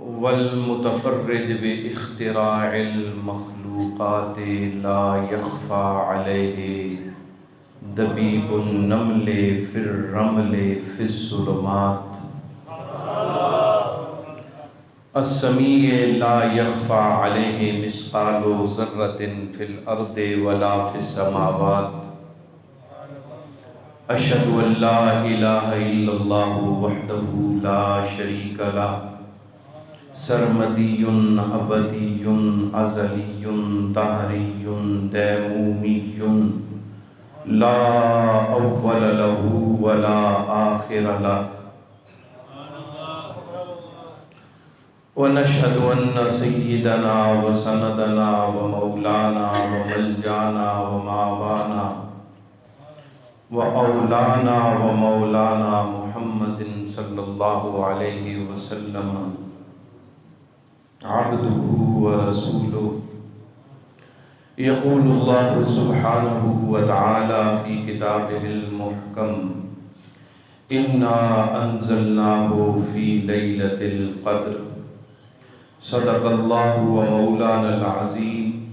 والمتفرد باختراع المخلوقات لا يخفى عليه دبيب النمل في الرمل في الظلمات السمیع لا يخفى عليه مثقال ذرة في الأرض ولا في السماوات أشهد أن لا إله إلا الله وحده لا شريك له سرمدی ابدی ازلی دہری دیمومی لا اول له ولا آخر له ونشهد أن سيدنا وسندنا ومولانا وملجانا وماوانا وأولانا ومولانا محمد صلى الله عليه وسلم عبده ورسوله يقول الله سبحانه وتعالى في كتابه المحكم إنا أنزلناه في ليلة القدر صدق الله ومولانا العظيم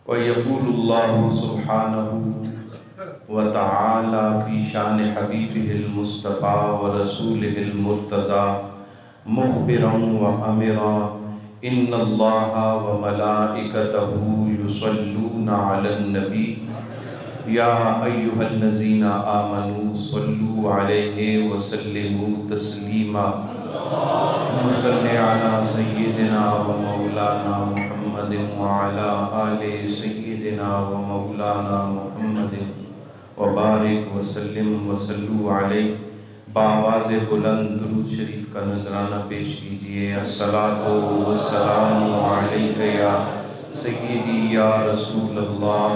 ويقول الله سبحانه وتعالى في شان حبيبه المصطفى ورسوله المرتضى مخبرا وأمرا إن الله وملائكته يصلون على النبي يا أيها الذين آمنوا صلوا عليه وسلموا تسليما صل على سيدنا ومولانا محمد وعلى آل سيدنا ومولانا محمد وبارك وسلم وصلوا عليه بآواز بلند درود شریف کا نذرانہ پیش کیجئے الصلاۃ والسلام علیک یا سیدی یا رسول اللہ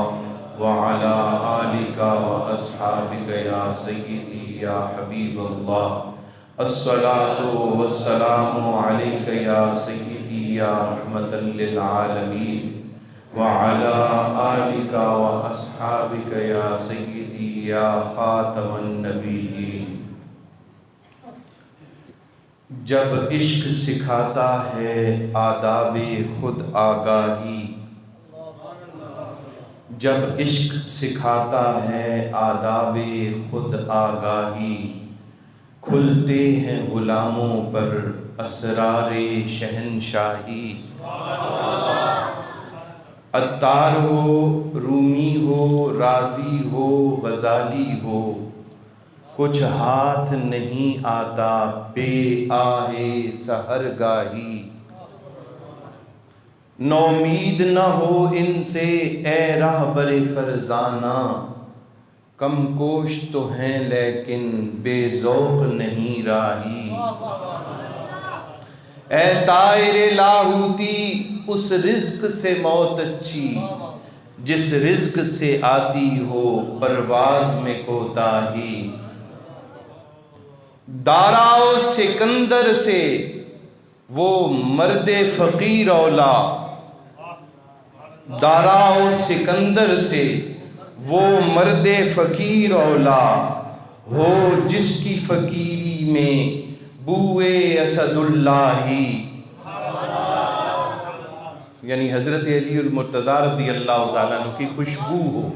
وعلی آلک واصحابک یا سیدی یا حبیب اللہ الصلاۃ والسلام علیک یا سیدی یا رحمۃ للعالمین وعلی آلک واصحابک یا سیدی یا خاتم النبیین جب عشق سکھاتا ہے آداب خود آگاہی جب عشق سکھاتا ہے آداب خود آگاہی کھلتے ہیں غلاموں پر اسرار شہنشاہی عطار ہو رومی ہو رازی ہو غزالی ہو کچھ ہاتھ نہیں آتا بے آہے سحرگاہی نومید نہ ہو ان سے اے راہبر فرزانہ کم کوش تو ہیں لیکن بے ذوق نہیں راہی اے طائر لاہوتی اس رزق سے موت اچھی جس رزق سے آتی ہو پرواز میں کوتاہی داراؤ سکندر سے وہ مرد فقیر اولا داراؤ سکندر سے وہ مرد فقیر اولا ہو جس کی فقیری میں بوئے اسد اللہ یعنی حضرت علی المرتضیٰ رضی اللہ تعالیٰ عنہ کی خوشبو ہو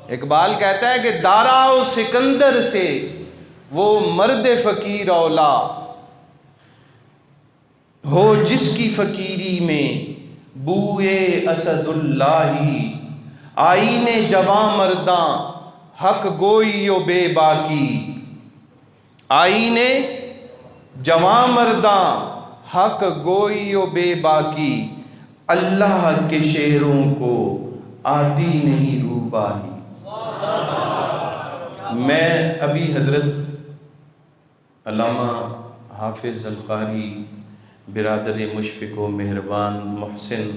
اقبال کہتا ہے کہ داراؤ سکندر سے وہ مرد فقیر اولا ہو جس کی فقیری میں بوئے اسد اللہ آئین جواں مرداں حق گوئی و بے باکی آئین جواں مرداں حق گوئی و بے باکی اللہ کے شعروں کو آتی نہیں روباہی میں ابھی حضرت علامہ حافظ القاری برادر مشفق و مہربان محسن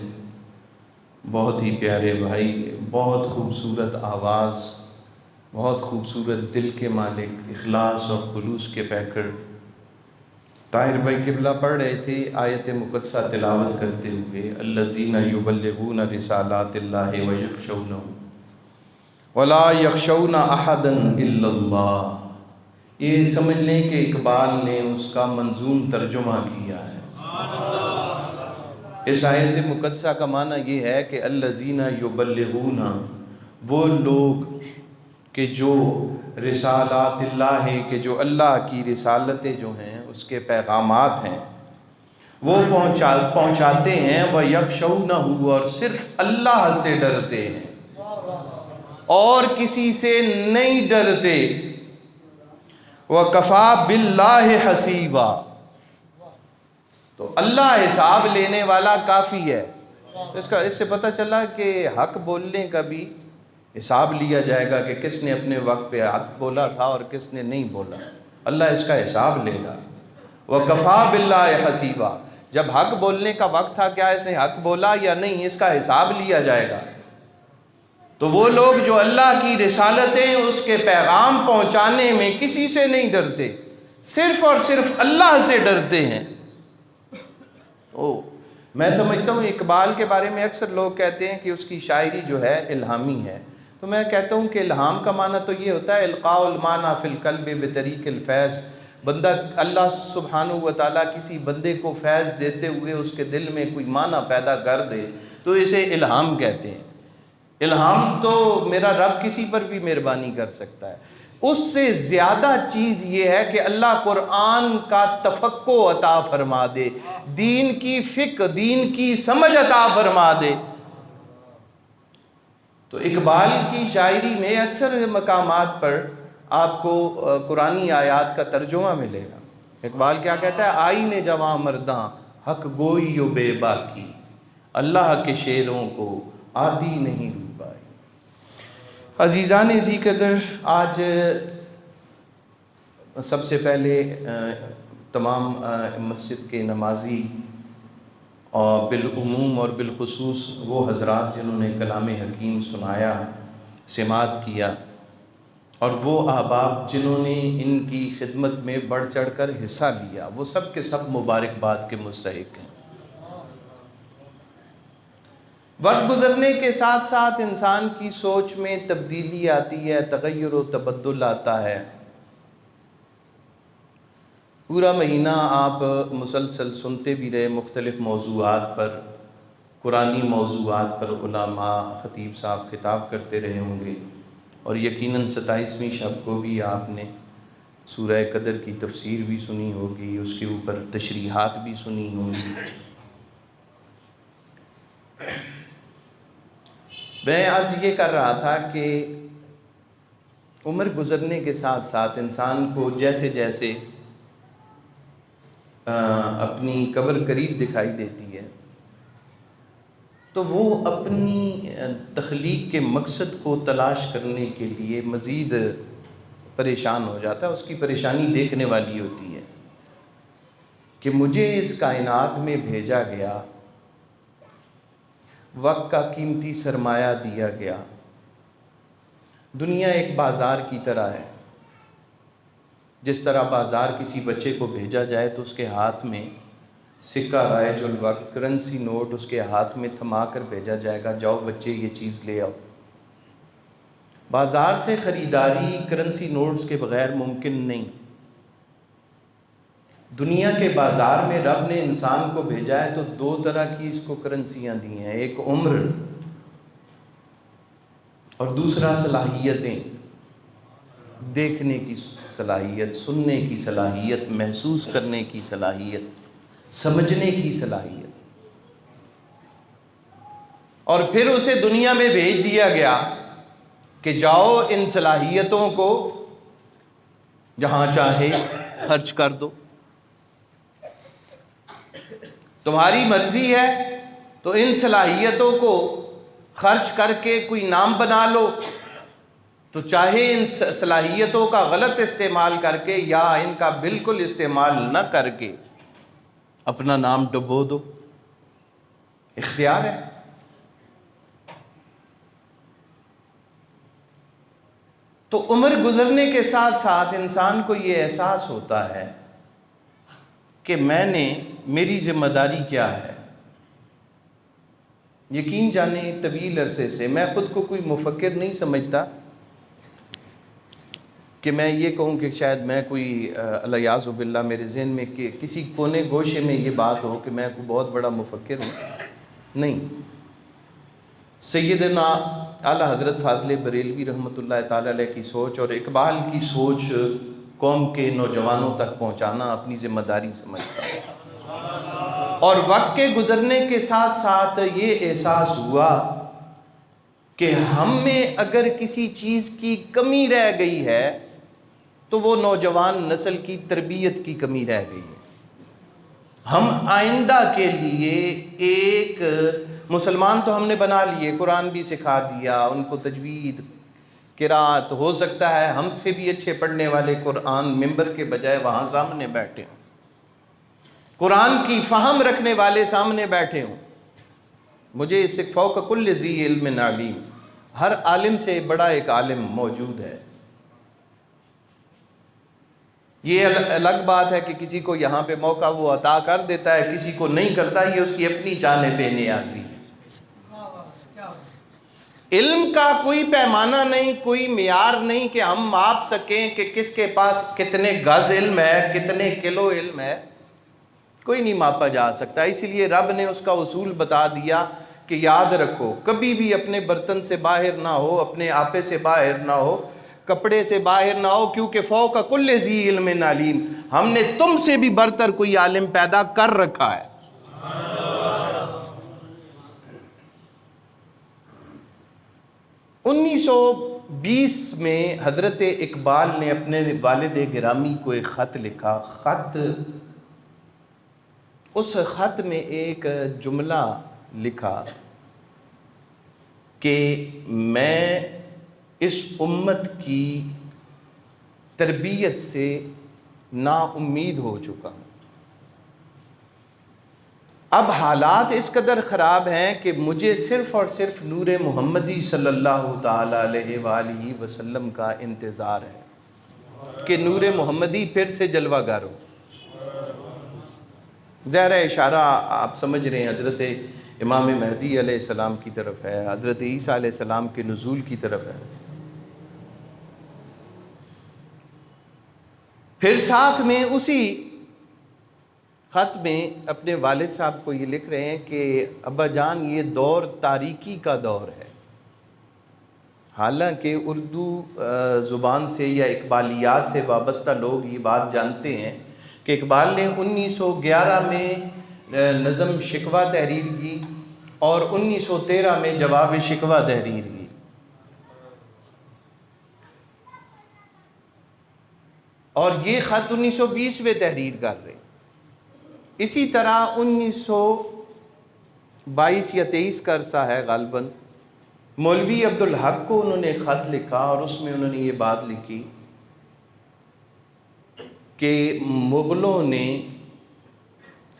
بہت ہی پیارے بھائی بہت خوبصورت آواز بہت خوبصورت دل کے مالک اخلاص اور خلوص کے پیکر طاہر بھائی قبلہ پڑھ رہے تھے آیت مقدسہ تلاوت کرتے ہوئے الذین یبلغون رسالات اللہ ویخشونہ ولا یخشون احدا الا اللہ یہ سمجھ لیں کہ اقبال نے اس کا منظوم ترجمہ کیا ہے۔ اس آیت مقدسہ کا معنی یہ ہے کہ الذین یبلغون، وہ لوگ کہ جو رسالات اللہ ہیں، کہ جو اللہ کی رسالتیں جو ہیں اس کے پیغامات ہیں وہ پہنچاتے ہیں، وَيَخْشَوْنَهُ، اور صرف اللہ سے ڈرتے ہیں اور کسی سے نہیں ڈرتے، وَكَفَى بِاللَّهِ حَسِيبًا، تو اللہ حساب لینے والا کافی ہے۔ اس سے پتہ چلا کہ حق بولنے کا بھی حساب لیا جائے گا کہ کس نے اپنے وقت پہ حق بولا تھا اور کس نے نہیں بولا، اللہ اس کا حساب لے گا۔ وَكَفَى بِاللَّهِ حَسِيبًا، جب حق بولنے کا وقت تھا کیا اس نے حق بولا یا نہیں، اس کا حساب لیا جائے گا۔ تو وہ لوگ جو اللہ کی رسالتیں اس کے پیغام پہنچانے میں کسی سے نہیں ڈرتے، صرف اور صرف اللہ سے ڈرتے ہیں۔ میں سمجھتا ہوں اقبال کے بارے میں اکثر لوگ کہتے ہیں کہ اس کی شاعری جو ہے الہامی ہے، تو میں کہتا ہوں کہ الہام کا معنی تو یہ ہوتا ہے القاء المعنی فی القلب بطریق الفیض، بندہ اللہ سبحانہ و تعالیٰ کسی بندے کو فیض دیتے ہوئے اس کے دل میں کوئی معنی پیدا کر دے تو اسے الہام کہتے ہیں۔ الہام تو میرا رب کسی پر بھی مہربانی کر سکتا ہے، اس سے زیادہ چیز یہ ہے کہ اللہ قرآن کا تفقہ عطا فرما دے، دین کی فقہ، دین کی سمجھ عطا فرما دے۔ تو اقبال کی شاعری میں اکثر مقامات پر آپ کو قرآنی آیات کا ترجمہ ملے گا۔ اقبال کیا کہتا ہے؟ آئین جواں مرداں حق گوئی و بے باکی، اللہ کے شعروں کو عادی نہیں روبائی۔ عزیزان ذی قدر، آج سب سے پہلے تمام مسجد کے نمازی اور بالعموم اور بالخصوص وہ حضرات جنہوں نے کلام حکیم سنایا، سماعت کیا، اور وہ احباب جنہوں نے ان کی خدمت میں بڑھ چڑھ کر حصہ لیا، وہ سب کے سب مبارکباد کے مستحق ہیں۔ وقت گزرنے کے ساتھ ساتھ انسان کی سوچ میں تبدیلی آتی ہے، تغیر و تبدل آتا ہے۔ پورا مہینہ آپ مسلسل سنتے بھی رہے مختلف موضوعات پر، قرآنی موضوعات پر علماء خطیب صاحب خطاب کرتے رہے ہوں گے، اور یقیناً 27ویں شب کو بھی آپ نے سورہ قدر کی تفسیر بھی سنی ہوگی، اس کے اوپر تشریحات بھی سنی ہوں گی۔ میں آج یہ کر رہا تھا کہ عمر گزرنے کے ساتھ ساتھ انسان کو جیسے جیسے اپنی قبر قریب دکھائی دیتی ہے تو وہ اپنی تخلیق کے مقصد کو تلاش کرنے کے لیے مزید پریشان ہو جاتا ہے۔ اس کی پریشانی دیکھنے والی ہوتی ہے کہ مجھے اس کائنات میں بھیجا گیا، وقت کا قیمتی سرمایہ دیا گیا۔ دنیا ایک بازار کی طرح ہے، جس طرح بازار کسی بچے کو بھیجا جائے تو اس کے ہاتھ میں سکہ رائج الوقت، کرنسی نوٹ اس کے ہاتھ میں تھما کر بھیجا جائے گا، جاؤ بچے یہ چیز لے آؤ۔ بازار سے خریداری کرنسی نوٹس کے بغیر ممکن نہیں۔ دنیا کے بازار میں رب نے انسان کو بھیجا ہے تو دو طرح کی اس کو کرنسیاں دی ہیں، ایک عمر اور دوسرا صلاحیتیں، دیکھنے کی صلاحیت، سننے کی صلاحیت، محسوس کرنے کی صلاحیت، سمجھنے کی صلاحیت۔ اور پھر اسے دنیا میں بھیج دیا گیا کہ جاؤ ان صلاحیتوں کو جہاں چاہے خرچ کر دو، تمہاری مرضی ہے تو ان صلاحیتوں کو خرچ کر کے کوئی نام بنا لو، تو چاہے ان صلاحیتوں کا غلط استعمال کر کے یا ان کا بالکل استعمال نہ کر کے اپنا نام ڈبو دو، اختیار ہے۔ تو عمر گزرنے کے ساتھ ساتھ انسان کو یہ احساس ہوتا ہے کہ میری ذمہ داری کیا ہے۔ یقین جانیں طویل عرصے سے میں خود کو کوئی مفکر نہیں سمجھتا کہ کہ میں یہ کہوں کہ شاید میں کوئی الیاذ باللہ میرے ذہن میں کہ کسی کونے گوشے میں یہ بات ہو کہ میں کوئی بہت بڑا مفکر ہوں، نہیں۔ سیدنا اعلیٰ حضرت فاضل بریلوی رحمۃ اللہ تعالی علیہ کی سوچ اور اقبال کی سوچ قوم کے نوجوانوں تک پہنچانا اپنی ذمہ داری سمجھتا ہے، اور وقت کے گزرنے کے ساتھ ساتھ یہ احساس ہوا کہ ہم میں اگر کسی چیز کی کمی رہ گئی ہے تو وہ نوجوان نسل کی تربیت کی کمی رہ گئی ہے۔ ہم آئندہ کے لیے ایک مسلمان تو ہم نے بنا لیے، قرآن بھی سکھا دیا، ان کو تجوید قرات، ہو سکتا ہے ہم سے بھی اچھے پڑھنے والے قرآن ممبر کے بجائے وہاں سامنے بیٹھے ہوں، قرآن کی فہم رکھنے والے سامنے بیٹھے ہوں۔ مجھے اس فوق کل ذی علم علیم، ہر عالم سے بڑا ایک عالم موجود ہے۔ یہ الگ بات ہے کہ کسی کو یہاں پہ موقع وہ عطا کر دیتا ہے، کسی کو نہیں کرتا، یہ اس کی اپنی جانب بے نیازی ہے۔ علم کا کوئی پیمانہ نہیں، کوئی معیار نہیں کہ ہم ماپ سکیں کہ کس کے پاس کتنے گز علم ہے، کتنے کلو علم ہے، کوئی نہیں ماپا جا سکتا۔ اسی لیے رب نے اس کا اصول بتا دیا کہ یاد رکھو، کبھی بھی اپنے برتن سے باہر نہ ہو، اپنے آپے سے باہر نہ ہو، کپڑے سے باہر نہ ہو، کیونکہ فوق کل ذی علم علیم، ہم نے تم سے بھی برتر کوئی عالم پیدا کر رکھا ہے۔ 1920 میں حضرت اقبال نے اپنے والد گرامی کو ایک خط لکھا۔ اس خط میں ایک جملہ لکھا کہ میں اس امت کی تربیت سے نا امید ہو چکا ہوں۔ اب حالات اس قدر خراب ہیں کہ مجھے صرف اور صرف نور محمدی صلی اللہ تعالی علیہ وآلہ وسلم کا انتظار ہے کہ نور محمدی پھر سے جلوہ گر ہو۔ ظاہر اشارہ آپ سمجھ رہے ہیں حضرت امام مہدی علیہ السلام کی طرف ہے، حضرت عیسیٰ علیہ السلام کے نزول کی طرف ہے۔ پھر ساتھ میں اسی خط میں اپنے والد صاحب کو یہ لکھ رہے ہیں کہ ابا جان، یہ دور تاریکی کا دور ہے۔ حالانکہ اردو زبان سے یا اقبالیات سے وابستہ لوگ یہ بات جانتے ہیں کہ اقبال نے 1911 میں نظم شکوہ تحریر کی اور 1913 میں جواب شکوہ تحریر کی۔ اور یہ خط 1920 میں تحریر کر رہے۔ اسی طرح 1922 یا 23 کا عرصہ ہے غالباً، مولوی عبدالحق کو انہوں نے خط لکھا اور اس میں انہوں نے یہ بات لکھی کہ مغلوں نے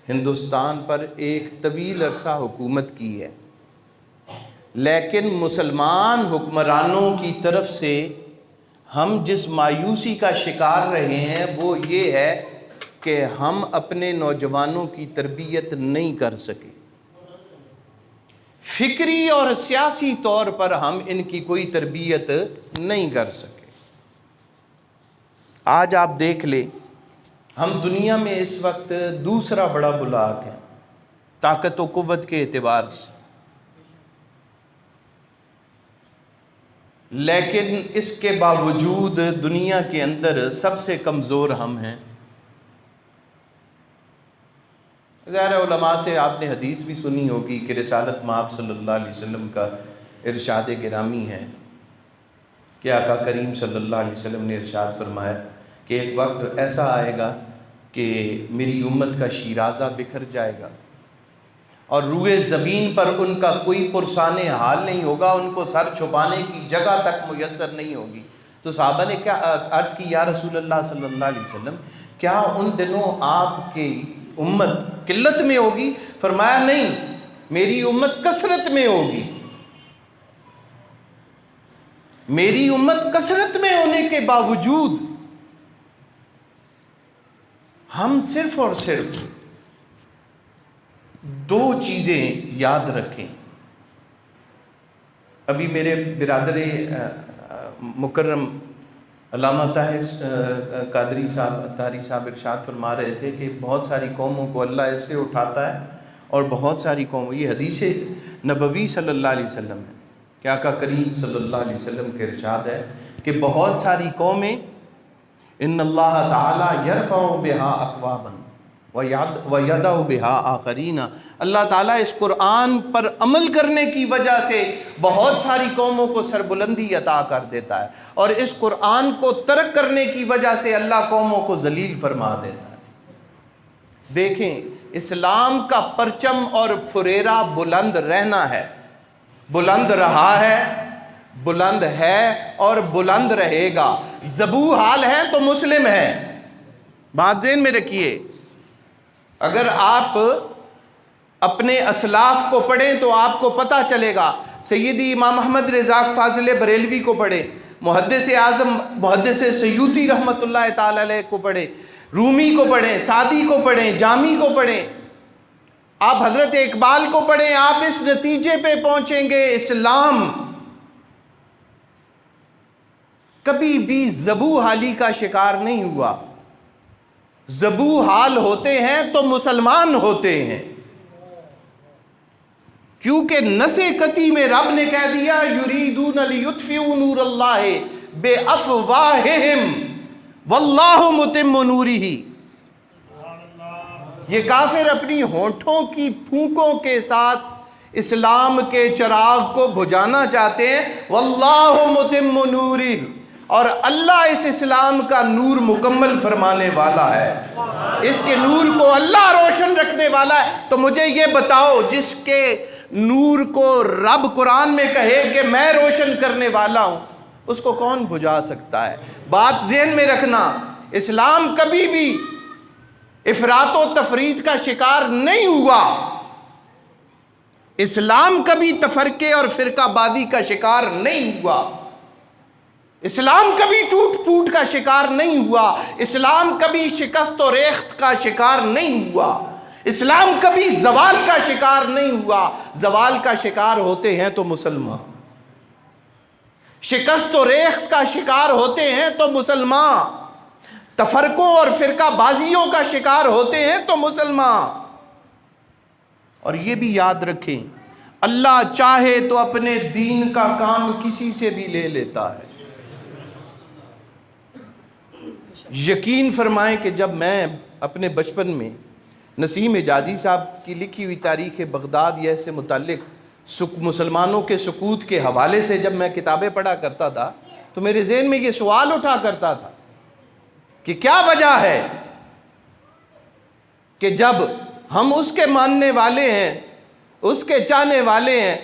ہندوستان پر ایک طویل عرصہ حکومت کی ہے، لیکن مسلمان حکمرانوں کی طرف سے ہم جس مایوسی کا شکار رہے ہیں وہ یہ ہے کہ ہم اپنے نوجوانوں کی تربیت نہیں کر سکے، فکری اور سیاسی طور پر ہم ان کی کوئی تربیت نہیں کر سکے۔ آج آپ دیکھ لیں، ہم دنیا میں اس وقت دوسرا بڑا بلاک ہے طاقت و قوت کے اعتبار سے، لیکن اس کے باوجود دنیا کے اندر سب سے کمزور ہم ہیں۔ ظاہر علماء سے آپ نے حدیث بھی سنی ہوگی کہ رسالت مآب صلی اللہ علیہ وسلم کا ارشاد گرامی ہے کہ آقا کریم صلی اللہ علیہ وسلم نے ارشاد فرمایا کہ ایک وقت ایسا آئے گا کہ میری امت کا شیرازہ بکھر جائے گا اور روئے زمین پر ان کا کوئی پرسان حال نہیں ہوگا، ان کو سر چھپانے کی جگہ تک میسر نہیں ہوگی۔ تو صحابہ نے کیا عرض کی، یا رسول اللہ صلی اللہ علیہ وسلم، کیا ان دنوں آپ کی امت قلت میں ہوگی؟ فرمایا نہیں، میری امت کثرت میں ہوگی۔ میری امت کثرت میں ہونے کے باوجود ہم صرف اور صرف دو چیزیں یاد رکھیں۔ ابھی میرے برادر مکرم علامہ طاہر قادری صاحب ارشاد فرما رہے تھے کہ بہت ساری قوموں کو اللہ ایسے اٹھاتا ہے اور بہت ساری قوموں، یہ حدیث نبوی صلی اللہ علیہ وسلم ہے کہ آقا کریم صلی اللہ علیہ وسلم کے ارشاد ہے کہ بہت ساری قومیں ان اللہ تعالی یرفع بہا اقواما وَيَدَعُ بِهَا آخَرِينَ، اللہ تعالیٰ اس قرآن پر عمل کرنے کی وجہ سے بہت ساری قوموں کو سربلندی عطا کر دیتا ہے، اور اس قرآن کو ترک کرنے کی وجہ سے اللہ قوموں کو ذلیل فرما دیتا ہے۔ دیکھیں، اسلام کا پرچم اور پھریرا بلند رہنا ہے، بلند رہا ہے، بلند ہے اور بلند رہے گا۔ ذبوح حال ہیں تو مسلم ہیں، بات ذہن میں رکھیے۔ اگر آپ اپنے اسلاف کو پڑھیں تو آپ کو پتہ چلے گا، سیدی امام احمد رضا فاضل بریلوی کو پڑھیں، محدث اعظم محدث سیوطی رحمۃ اللہ تعالی علیہ کو پڑھیں، رومی کو پڑھیں، سعدی کو پڑھیں، جامی کو پڑھیں، آپ حضرت اقبال کو پڑھیں، آپ اس نتیجے پہ پہنچیں گے اسلام کبھی بھی ذبوح حالی کا شکار نہیں ہوا۔ ذبوح حال ہوتے ہیں تو مسلمان ہوتے ہیں، کیونکہ نص قطعی میں رب نے کہہ دیا یریدون لیطفئوا نور اللہ بافواہہم واللہ متم نورہ۔ یہ کافر اپنی ہونٹوں کی پھونکوں کے ساتھ اسلام کے چراغ کو بجھانا چاہتے ہیں، واللہ متم نورہ، اور اللہ اس اسلام کا نور مکمل فرمانے والا ہے، اس کے نور کو اللہ روشن رکھنے والا ہے۔ تو مجھے یہ بتاؤ، جس کے نور کو رب قرآن میں کہے کہ میں روشن کرنے والا ہوں، اس کو کون بجھا سکتا ہے؟ بات ذہن میں رکھنا، اسلام کبھی بھی افراط و تفریط کا شکار نہیں ہوا، اسلام کبھی تفرقے اور فرقہ بازی کا شکار نہیں ہوا، اسلام کبھی ٹوٹ پھوٹ کا شکار نہیں ہوا، اسلام کبھی شکست و ریخت کا شکار نہیں ہوا، اسلام کبھی زوال کا شکار نہیں ہوا۔ زوال کا شکار ہوتے ہیں تو مسلمان، شکست و ریخت کا شکار ہوتے ہیں تو مسلمان، تفرقوں اور فرقہ بازیوں کا شکار ہوتے ہیں تو مسلمان۔ اور یہ بھی یاد رکھیں، اللہ چاہے تو اپنے دین کا کام کسی سے بھی لے لیتا ہے۔ یقین فرمائیں کہ جب میں اپنے بچپن میں نسیم حجازی صاحب کی لکھی ہوئی تاریخ بغداد یا اس سے متعلق مسلمانوں کے سقوط کے حوالے سے جب میں کتابیں پڑھا کرتا تھا تو میرے ذہن میں یہ سوال اٹھا کرتا تھا کہ کیا وجہ ہے کہ جب ہم اس کے ماننے والے ہیں، اس کے چاہنے والے ہیں،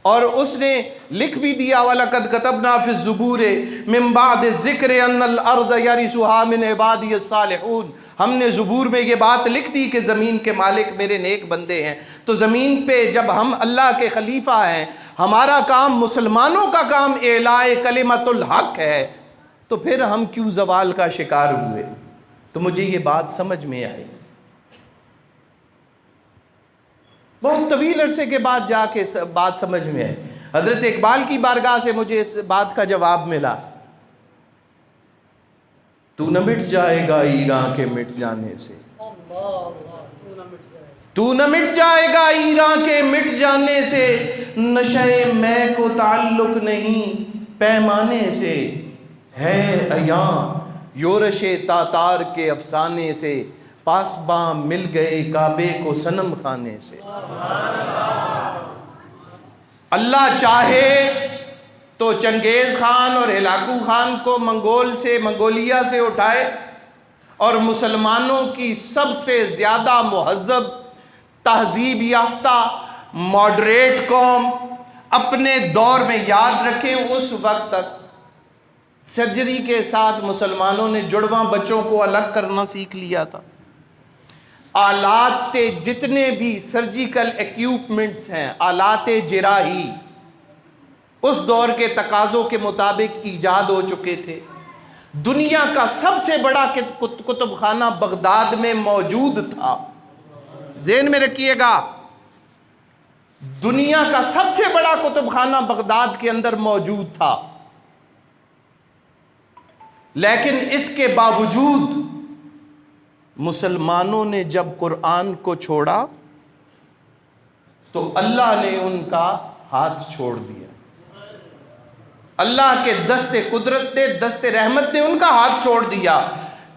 اور اس نے لکھ بھی دیا وَلَقَدْ كَتَبْنَا فِي الزُّبُورِ مِن بَعْدِ الذِّكْرِ أَنَّ الْأَرْضَ يَرِثُهَا مِنْ عِبَادِيَ الصَّالِحُونَ، ہم نے زبور میں یہ بات لکھ دی کہ زمین کے مالک میرے نیک بندے ہیں۔ تو زمین پہ جب ہم اللہ کے خلیفہ ہیں، ہمارا کام، مسلمانوں کا کام اعلاء کلمۃ الحق ہے، تو پھر ہم کیوں زوال کا شکار ہوئے؟ تو مجھے یہ بات سمجھ میں آئی، بہت طویل عرصے کے بعد جا کے بات سمجھ میں آئی۔ حضرت اقبال کی بارگاہ سے مجھے اس بات کا جواب ملا، تو نہ مٹ جائے گا ایران کے مٹ جانے سے، تو نہ مٹ جائے گا ایران کے مٹ جانے سے، نشے میں کو تعلق نہیں پیمانے سے، ہے عیاں یورش تاتار کے افسانے سے، پاسباں مل گئے کعبے کو صنم خانے سے۔ اللہ چاہے تو چنگیز خان اور ہلاکو خان کو منگولیا سے اٹھائے، اور مسلمانوں کی سب سے زیادہ مہذب، تہذیب یافتہ، ماڈریٹ قوم اپنے دور میں یاد رکھیں، اس وقت تک سرجری کے ساتھ مسلمانوں نے جڑواں بچوں کو الگ کرنا سیکھ لیا تھا۔ آلات جتنے بھی سرجیکل ایکیوپمنٹس ہیں، آلات جراحی، اس دور کے تقاضوں کے مطابق ایجاد ہو چکے تھے۔ دنیا کا سب سے بڑا کتب خانہ بغداد میں موجود تھا، ذہن میں رکھیے گا، دنیا کا سب سے بڑا کتب خانہ بغداد کے اندر موجود تھا۔ لیکن اس کے باوجود مسلمانوں نے جب قرآن کو چھوڑا تو اللہ نے ان کا ہاتھ چھوڑ دیا. اللہ کے دست قدرت نے، دست رحمت نے ان کا ہاتھ چھوڑ دیا.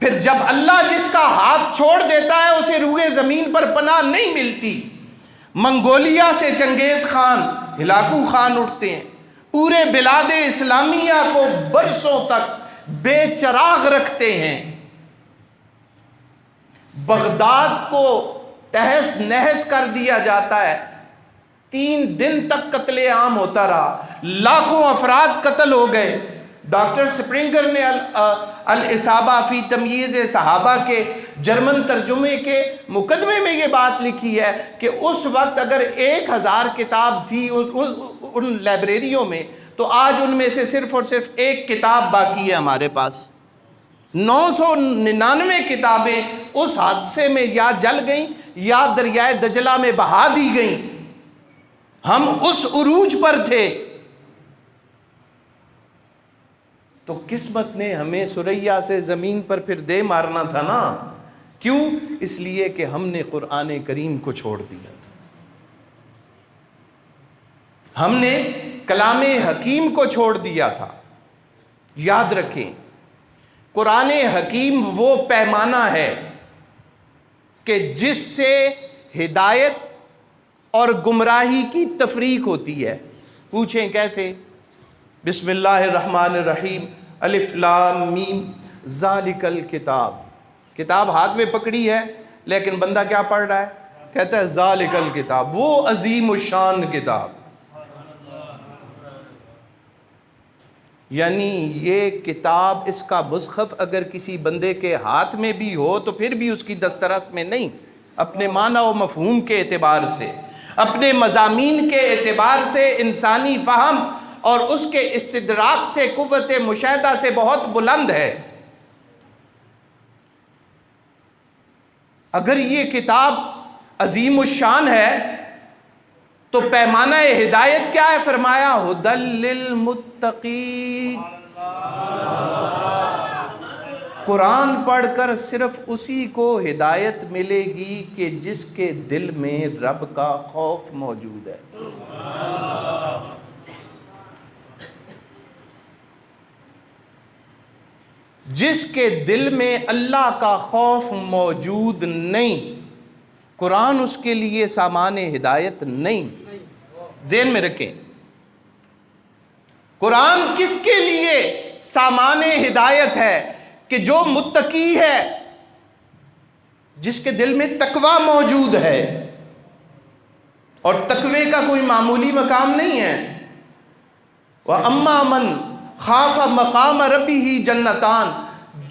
پھر جب اللہ جس کا ہاتھ چھوڑ دیتا ہے اسے روئے زمین پر پناہ نہیں ملتی. منگولیا سے چنگیز خان، ہلاکو خان اٹھتے ہیں، پورے بلاد اسلامیہ کو برسوں تک بے چراغ رکھتے ہیں. بغداد کو تہس نہس کر دیا جاتا ہے. 3 دن تک قتل عام ہوتا رہا، لاکھوں افراد قتل ہو گئے. ڈاکٹر سپرنگر نے الاصابہ فی تمییز صحابہ کے جرمن ترجمے کے مقدمے میں یہ بات لکھی ہے کہ اس وقت اگر 1000 کتاب تھی ان لائبریریوں میں تو آج ان میں سے صرف اور صرف 1 کتاب باقی ہے ہمارے پاس. 999 کتابیں اس حادثے میں یا جل گئیں یا دریائے دجلہ میں بہا دی گئیں. ہم اس عروج پر تھے. تو قسمت نے ہمیں سریا سے زمین پر پھر دے مارنا تھا نا. کیوں؟ اس لیے کہ ہم نے قرآن کریم کو چھوڑ دیا تھا. ہم نے کلام حکیم کو چھوڑ دیا تھا. یاد رکھیں، قرآن حکیم وہ پیمانہ ہے کہ جس سے ہدایت اور گمراہی کی تفریق ہوتی ہے. پوچھیں کیسے؟ بسم اللہ الرحمن الرحیم، الف لام میم ذالک الکتاب. کتاب ہاتھ میں پکڑی ہے لیکن بندہ کیا پڑھ رہا ہے؟ کہتا ہے ذالک الکتاب، وہ عظیم الشان کتاب. یعنی یہ کتاب، اس کا مصحف اگر کسی بندے کے ہاتھ میں بھی ہو تو پھر بھی اس کی دسترس میں نہیں. اپنے معنی و مفہوم کے اعتبار سے، اپنے مضامین کے اعتبار سے، انسانی فہم اور اس کے استدراک سے، قوت مشاہدہ سے بہت بلند ہے. اگر یہ کتاب عظیم الشان ہے تو پیمانہ ہدایت کیا ہے؟ فرمایا ھدی للمتقین. قرآن پڑھ کر صرف اسی کو ہدایت ملے گی کہ جس کے دل میں رب کا خوف موجود ہے. جس کے دل میں اللہ کا خوف موجود نہیں، قرآن اس کے لیے سامان ہدایت نہیں. ذہن میں رکھیں، قرآن کس کے لیے سامان ہدایت ہے؟ کہ جو متقی ہے، جس کے دل میں تقوی موجود ہے. اور تقوی کا کوئی معمولی مقام نہیں ہے. وَأَمَّا مَنْ خَافَ مَقَامَ رَبِّهِ جَنَّتَانِ،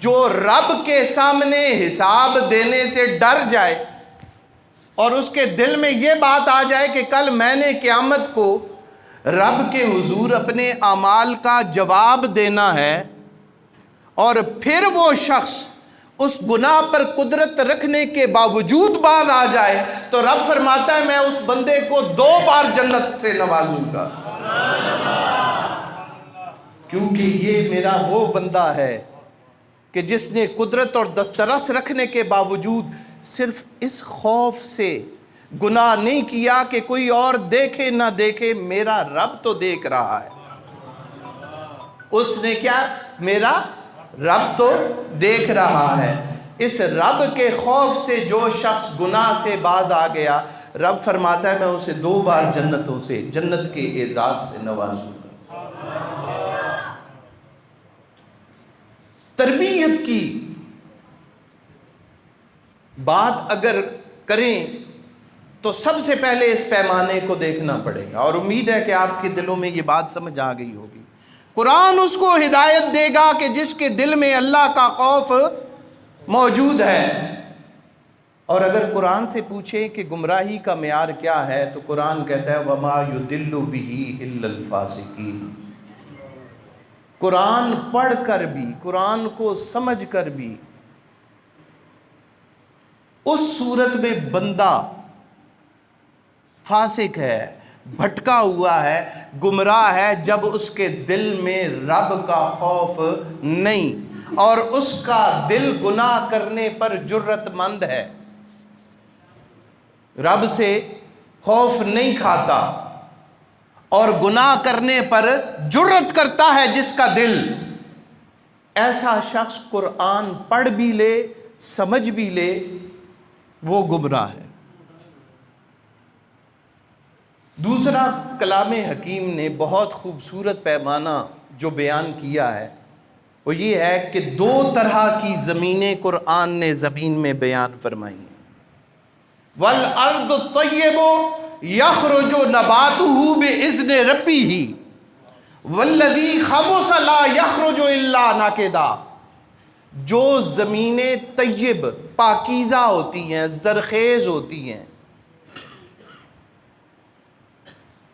جو رب کے سامنے حساب دینے سے ڈر جائے اور اس کے دل میں یہ بات آ جائے کہ کل میں نے قیامت کو رب کے حضور اپنے اعمال کا جواب دینا ہے، اور پھر وہ شخص اس گناہ پر قدرت رکھنے کے باوجود باز آ جائے تو رب فرماتا ہے میں اس بندے کو 2 بار جنت سے نوازوں گا. کیونکہ یہ میرا وہ بندہ ہے کہ جس نے قدرت اور دسترس رکھنے کے باوجود صرف اس خوف سے گناہ نہیں کیا کہ کوئی اور دیکھے نہ دیکھے، میرا رب تو دیکھ رہا ہے. اس نے کیا؟ میرا رب تو دیکھ رہا ہے. اس رب کے خوف سے جو شخص گناہ سے باز آ گیا، رب فرماتا ہے میں اسے 2 بار جنتوں سے، جنت کے اعزاز سے نوازوں گا. تربیت کی بات اگر کریں تو سب سے پہلے اس پیمانے کو دیکھنا پڑے گا، اور امید ہے کہ آپ کے دلوں میں یہ بات سمجھ آ گئی ہوگی. قرآن اس کو ہدایت دے گا کہ جس کے دل میں اللہ کا خوف موجود ہے. اور اگر قرآن سے پوچھیں کہ گمراہی کا معیار کیا ہے تو قرآن کہتا ہے وَمَا يُضِلُّ بِهِ إِلَّا الْفَاسِقِينَ. قرآن پڑھ کر بھی، قرآن کو سمجھ کر بھی اس صورت میں بندہ فاسق ہے، بھٹکا ہوا ہے، گمراہ ہے جب اس کے دل میں رب کا خوف نہیں. اور اس کا دل گناہ کرنے پر جرت مند ہے، رب سے خوف نہیں کھاتا اور گناہ کرنے پر جرت کرتا ہے جس کا دل، ایسا شخص قرآن پڑھ بھی لے سمجھ بھی لے وہ گمراہ ہے۔ دوسرا کلام حکیم نے بہت خوبصورت پیمانہ جو بیان کیا ہے وہ یہ ہے کہ دو طرح کی زمینیں قرآن نے زمین میں بیان فرمائی ہیں۔ وَالْأَرْضُ الطَّيِّبُ يَخْرُجُ نَبَاتُهُ بِإِذْنِ رَبِّهِ وَالَّذِي خَبُثَ لَا يَخْرُجُ إِلَّا نَكِدًا، جو زمینیں طیب پاکیزہ ہوتی ہیں، زرخیز ہوتی ہیں،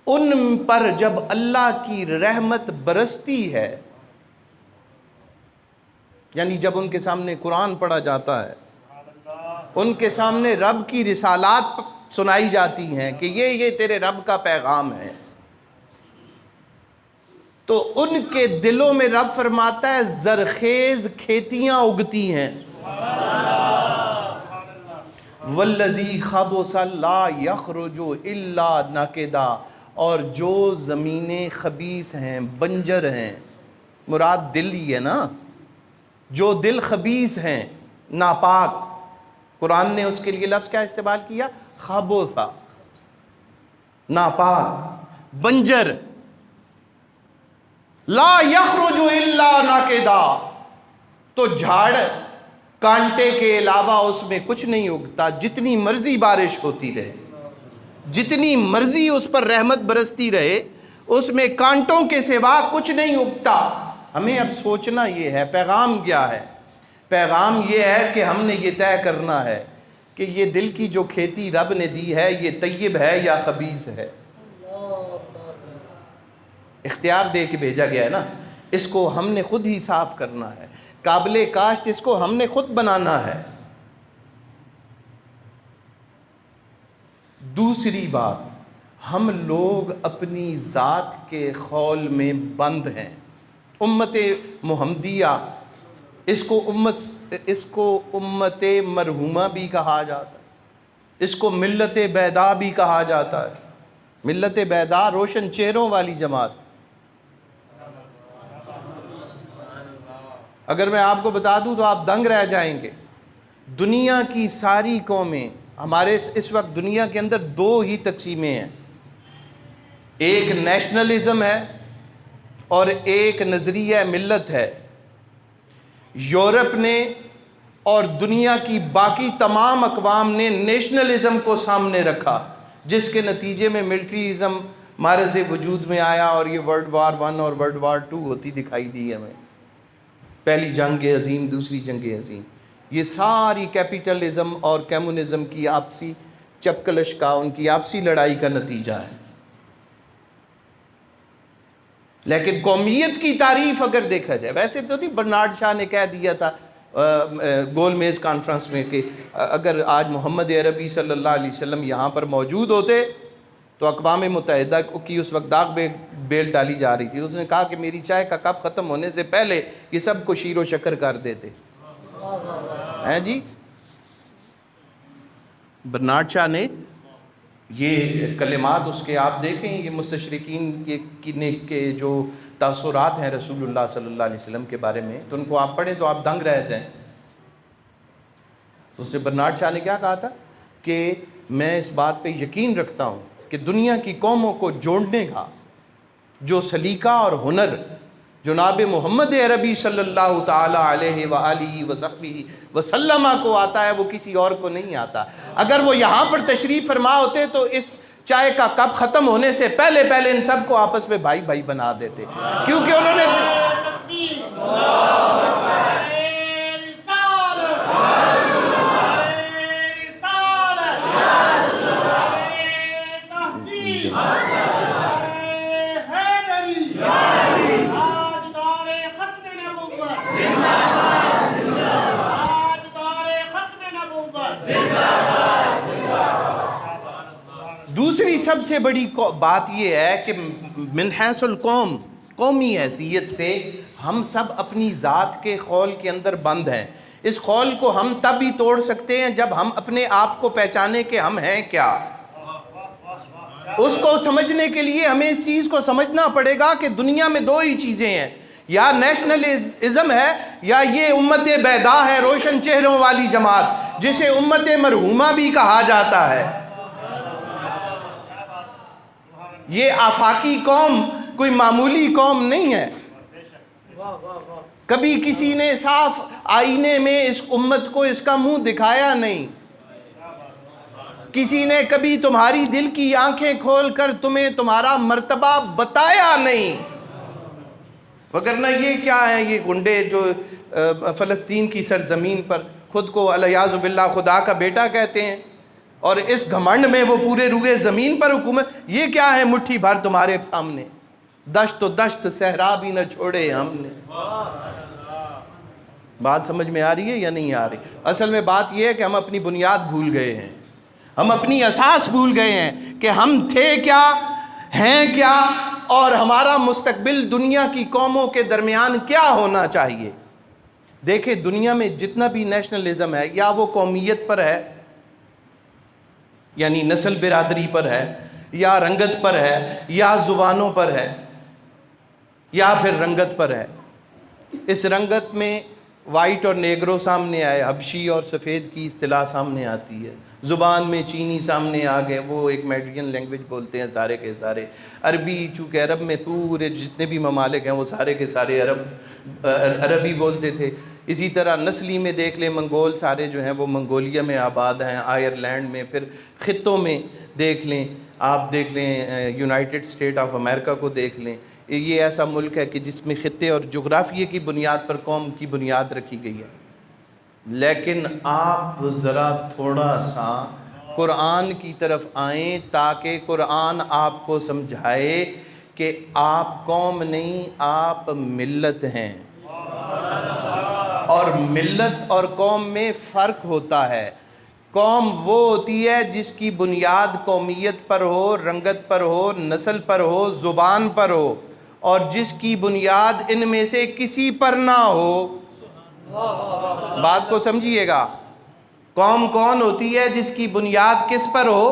ان پر جب اللہ کی رحمت برستی ہے، یعنی جب ان کے سامنے قرآن پڑھا جاتا ہے، ان کے سامنے رب کی رسالات سنائی جاتی ہیں کہ یہ تیرے رب کا پیغام ہے، تو ان کے دلوں میں رب فرماتا ہے زرخیز کھیتیاں اگتی ہیں۔ والذی خبث لا یخرج الا نکدا، اور جو زمینیں خبیث ہیں، بنجر ہیں، مراد دل ہی ہے نا، جو دل خبیث ہیں، ناپاک، قرآن نے اس کے لیے لفظ کیا استعمال کیا؟ خبث، ناپاک، بنجر، لا یخرج الا نکدا، تو جھاڑ کانٹے کے علاوہ اس میں کچھ نہیں اگتا، جتنی مرضی بارش ہوتی رہے، جتنی مرضی اس پر رحمت برستی رہے، اس میں کانٹوں کے سوا کچھ نہیں اگتا۔ ہمیں اب سوچنا یہ ہے پیغام کیا ہے؟ پیغام یہ ہے کہ ہم نے یہ طے کرنا ہے کہ یہ دل کی جو کھیتی رب نے دی ہے یہ طیب ہے یا خبیث ہے۔ اختیار دے کے بھیجا گیا ہے نا، اس کو ہم نے خود ہی صاف کرنا ہے، قابل کاشت اس کو ہم نے خود بنانا ہے۔ دوسری بات، ہم لوگ اپنی ذات کے خول میں بند ہیں۔ امت محمدیہ، اس کو امت مرحومہ بھی کہا جاتا ہے، اس کو ملت بیضاء بھی کہا جاتا ہے۔ ملت بیضاء روشن چہروں والی جماعت۔ اگر میں آپ کو بتا دوں تو آپ دنگ رہ جائیں گے، دنیا کی ساری قومیں، ہمارے اس وقت دنیا کے اندر دو ہی تقسیمیں ہیں، ایک نیشنلزم ہے اور ایک نظریہ ملت ہے۔ یورپ نے اور دنیا کی باقی تمام اقوام نے نیشنلزم کو سامنے رکھا، جس کے نتیجے میں ملٹریزم مارز وجود میں آیا اور یہ ورلڈ وار 1 اور ورلڈ وار 2 ہوتی دکھائی دی ہمیں، پہلی جنگ عظیم، دوسری جنگ عظیم۔ یہ ساری کیپیٹلزم اور کمیونزم کی آپسی چپکلش کا، ان کی آپسی لڑائی کا نتیجہ ہے۔ لیکن قومیت کی تعریف اگر دیکھا جائے، ویسے تو نہیں، برنارڈ شاہ نے کہہ دیا تھا گول میز کانفرنس میں کہ اگر آج محمد عربی صلی اللہ علیہ وسلم یہاں پر موجود ہوتے تو اقوام متحدہ کی اس وقت داغ بیل ڈالی جا رہی تھی، اس نے کہا کہ میری چائے کا کپ ختم ہونے سے پہلے یہ سب کو شیر و شکر کر دیتے ہیں جی۔ برنارڈ شاہ نے یہ کلمات اس کے آپ دیکھیں، یہ مستشرقین کے جو تاثرات ہیں رسول اللہ صلی اللہ علیہ وسلم کے بارے میں، تو ان کو آپ پڑھیں تو آپ دنگ رہ جائیں۔ تو اس نے برنارڈ شاہ نے کیا کہا تھا کہ میں اس بات پہ یقین رکھتا ہوں کہ دنیا کی قوموں کو جوڑنے کا جو سلیقہ اور ہنر جناب محمد عربی صلی اللہ تعالی علیہ وآلہ وصحبہ وسلم کو آتا ہے، وہ کسی اور کو نہیں آتا۔ اگر وہ یہاں پر تشریف فرما ہوتے تو اس چائے کا کپ ختم ہونے سے پہلے ان سب کو آپس میں بھائی بھائی بنا دیتے، کیونکہ انہوں نے دوسری سب سے بڑی بات یہ ہے کہ من حیث القوم، قومی حیثیت سے ہم سب اپنی ذات کے خول کے اندر بند ہیں. اس خول کو ہم تب ہی توڑ سکتے ہیں جب ہم اپنے آپ کو پہچانے کہ ہم ہیں کیا. اس کو سمجھنے کے لیے ہمیں اس چیز کو سمجھنا پڑے گا کہ دنیا میں دو ہی چیزیں ہیں, یا نیشنلزم ہے یا یہ امت بیدا ہے, روشن چہروں والی جماعت جسے امت مرحومہ بھی کہا جاتا ہے. یہ آفاقی قوم کوئی معمولی قوم نہیں ہے. کبھی کسی نے صاف آئینے میں اس امت کو اس کا منہ دکھایا نہیں. کسی نے کبھی تمہاری دل کی آنکھیں کھول کر تمہیں تمہارا مرتبہ بتایا نہیں. وگرنہ یہ کیا ہے, یہ گنڈے جو فلسطین کی سرزمین پر خود کو الیاذ باللہ خدا کا بیٹا کہتے ہیں, اور اس گھمنڈ میں وہ پورے روئے زمین پر حکومت. یہ کیا ہے مٹھی بھر تمہارے سامنے, دشت و دشت صحرا بھی نہ چھوڑے ہم نے. بات سمجھ میں آ رہی ہے یا نہیں آ رہی؟ اصل میں بات یہ ہے کہ ہم اپنی بنیاد بھول گئے ہیں, ہم اپنی اساس بھول گئے ہیں کہ ہم تھے کیا, ہیں کیا, اور ہمارا مستقبل دنیا کی قوموں کے درمیان کیا ہونا چاہیے. دیکھیں دنیا میں جتنا بھی نیشنلزم ہے, یا وہ قومیت پر ہے یعنی نسل برادری پر ہے, یا رنگت پر ہے, یا زبانوں پر ہے, یا پھر رنگت پر ہے. اس رنگت میں وائٹ اور نیگرو سامنے آئے, حبشی اور سفید کی اصطلاح سامنے آتی ہے. زبان میں چینی سامنے آ گئے, وہ ایک میڈرین لینگویج بولتے ہیں سارے کے سارے. عربی, چونکہ عرب میں پورے جتنے بھی ممالک ہیں وہ سارے کے سارے عربی بولتے تھے. اسی طرح نسلی میں دیکھ لیں, منگول سارے جو ہیں وہ منگولیا میں آباد ہیں, آئرلینڈ میں. پھر خطوں میں دیکھ لیں, آپ دیکھ لیں یونائٹڈ اسٹیٹ آف امریکہ کو دیکھ لیں. یہ ایسا ملک ہے کہ جس میں خطے اور جغرافیے کی بنیاد پر قوم کی بنیاد رکھی گئی ہے. لیکن آپ ذرا تھوڑا سا قرآن کی طرف آئیں تاکہ قرآن آپ کو سمجھائے کہ آپ قوم نہیں, آپ ملت ہیں. اور ملت اور قوم میں فرق ہوتا ہے. قوم وہ ہوتی ہے جس کی بنیاد قومیت پر ہو, رنگت پر ہو, نسل پر ہو, زبان پر ہو, اور جس کی بنیاد ان میں سے کسی پر نہ ہو. بات کو سمجھیے گا. قوم کون ہوتی ہے؟ جس کی بنیاد کس پر ہو؟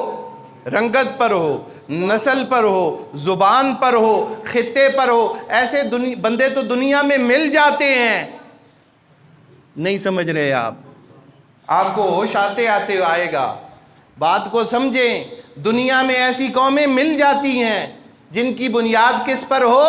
رنگت پر ہو, نسل پر ہو, زبان پر ہو, خطے پر ہو. ایسے بندے تو دنیا میں مل جاتے ہیں. نہیں سمجھ رہے آپ کو ہوش آتے آتے آئے گا. بات کو سمجھیں, دنیا میں ایسی قومیں مل جاتی ہیں جن کی بنیاد کس پر ہو؟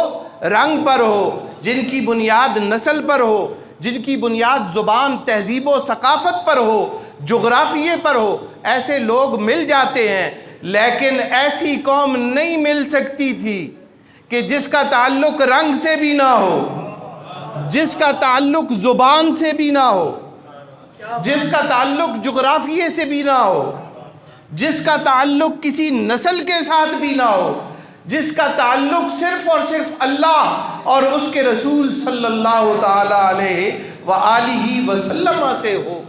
رنگ پر ہو, جن کی بنیاد نسل پر ہو, جن کی بنیاد زبان, تہذیب و ثقافت پر ہو, جغرافیے پر ہو. ایسے لوگ مل جاتے ہیں. لیکن ایسی قوم نہیں مل سکتی تھی کہ جس کا تعلق رنگ سے بھی نہ ہو, جس کا تعلق زبان سے بھی نہ ہو, جس کا تعلق جغرافیے سے بھی نہ ہو, جس کا تعلق کسی نسل کے ساتھ بھی نہ ہو, جس کا تعلق صرف اور صرف اللہ اور اس کے رسول صلی اللہ تعالی علیہ وآلہ وسلم سے ہو.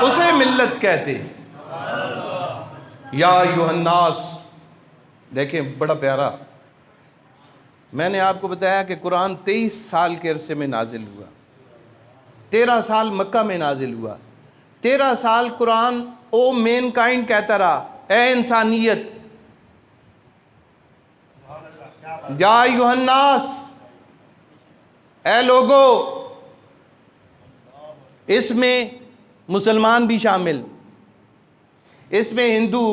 اسے ملت کہتے ہیں. یا ایھا الناس, دیکھیں بڑا پیارا. میں نے آپ کو بتایا کہ قرآن 23 سال کے عرصے میں نازل ہوا. 13 سال مکہ میں نازل ہوا. 13 سال قرآن او مین کائنڈ کہتا رہا, اے انسانیت. یا ایھا الناس, اے لوگو. اس میں مسلمان بھی شامل, اس میں ہندو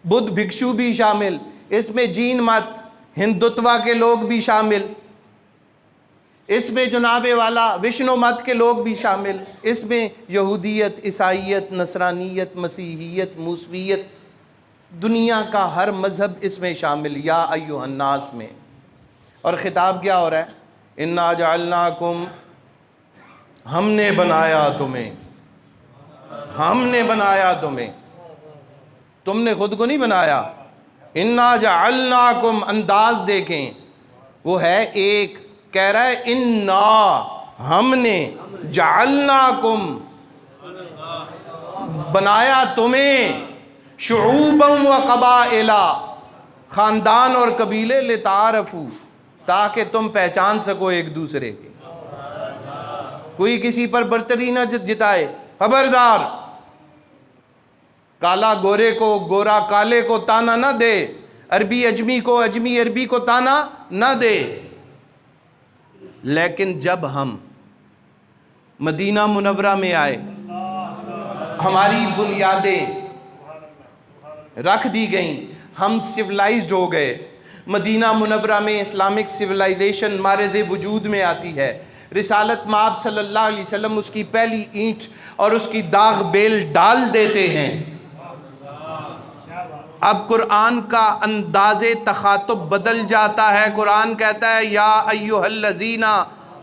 بدھ بھکشو بھی شامل, اس میں جین مت ہندوتوا کے لوگ بھی شامل, اس میں جناب والا وشنو مت کے لوگ بھی شامل, اس میں یہودیت, عیسائیت, نصرانیت, مسیحیت, موسویت, دنیا کا ہر مذہب اس میں شامل. یا ایھا الناس میں. اور خطاب کیا ہو رہا ہے؟ انا جعلناکم, ہم نے بنایا تمہیں, ہم نے بنایا تمہیں, تم نے خود کو نہیں بنایا. انا جعلناکم, انداز دیکھیں وہ ہے ایک, کہہ رہا ہے انا, ہم نے, جعلناکم, بنایا تمہیں, شعوبا و قبائل, خاندان اور قبیلے, لتعارفوا, تاکہ تم پہچان سکو ایک دوسرے کے. کوئی کسی پر برتری نہ جتائے. خبردار، کالا گورے کو، گورا کالے کو تانا نہ دے، عربی اجمی کو، اجمی عربی کو تانا نہ دے. لیکن جب ہم مدینہ منورہ میں آئے، ہماری بنیادیں رکھ دی گئیں، ہم سیولائزڈ ہو گئے. مدینہ منورہ میں اسلامک سیولائزیشن مارد وجود میں آتی ہے. رسالت مآب صلی اللہ علیہ وسلم اس کی پہلی اینٹ اور اس کی داغ بیل ڈال دیتے ہیں. اب قرآن کا انداز تخاطب بدل جاتا ہے. قرآن کہتا ہے یا ایھا الذین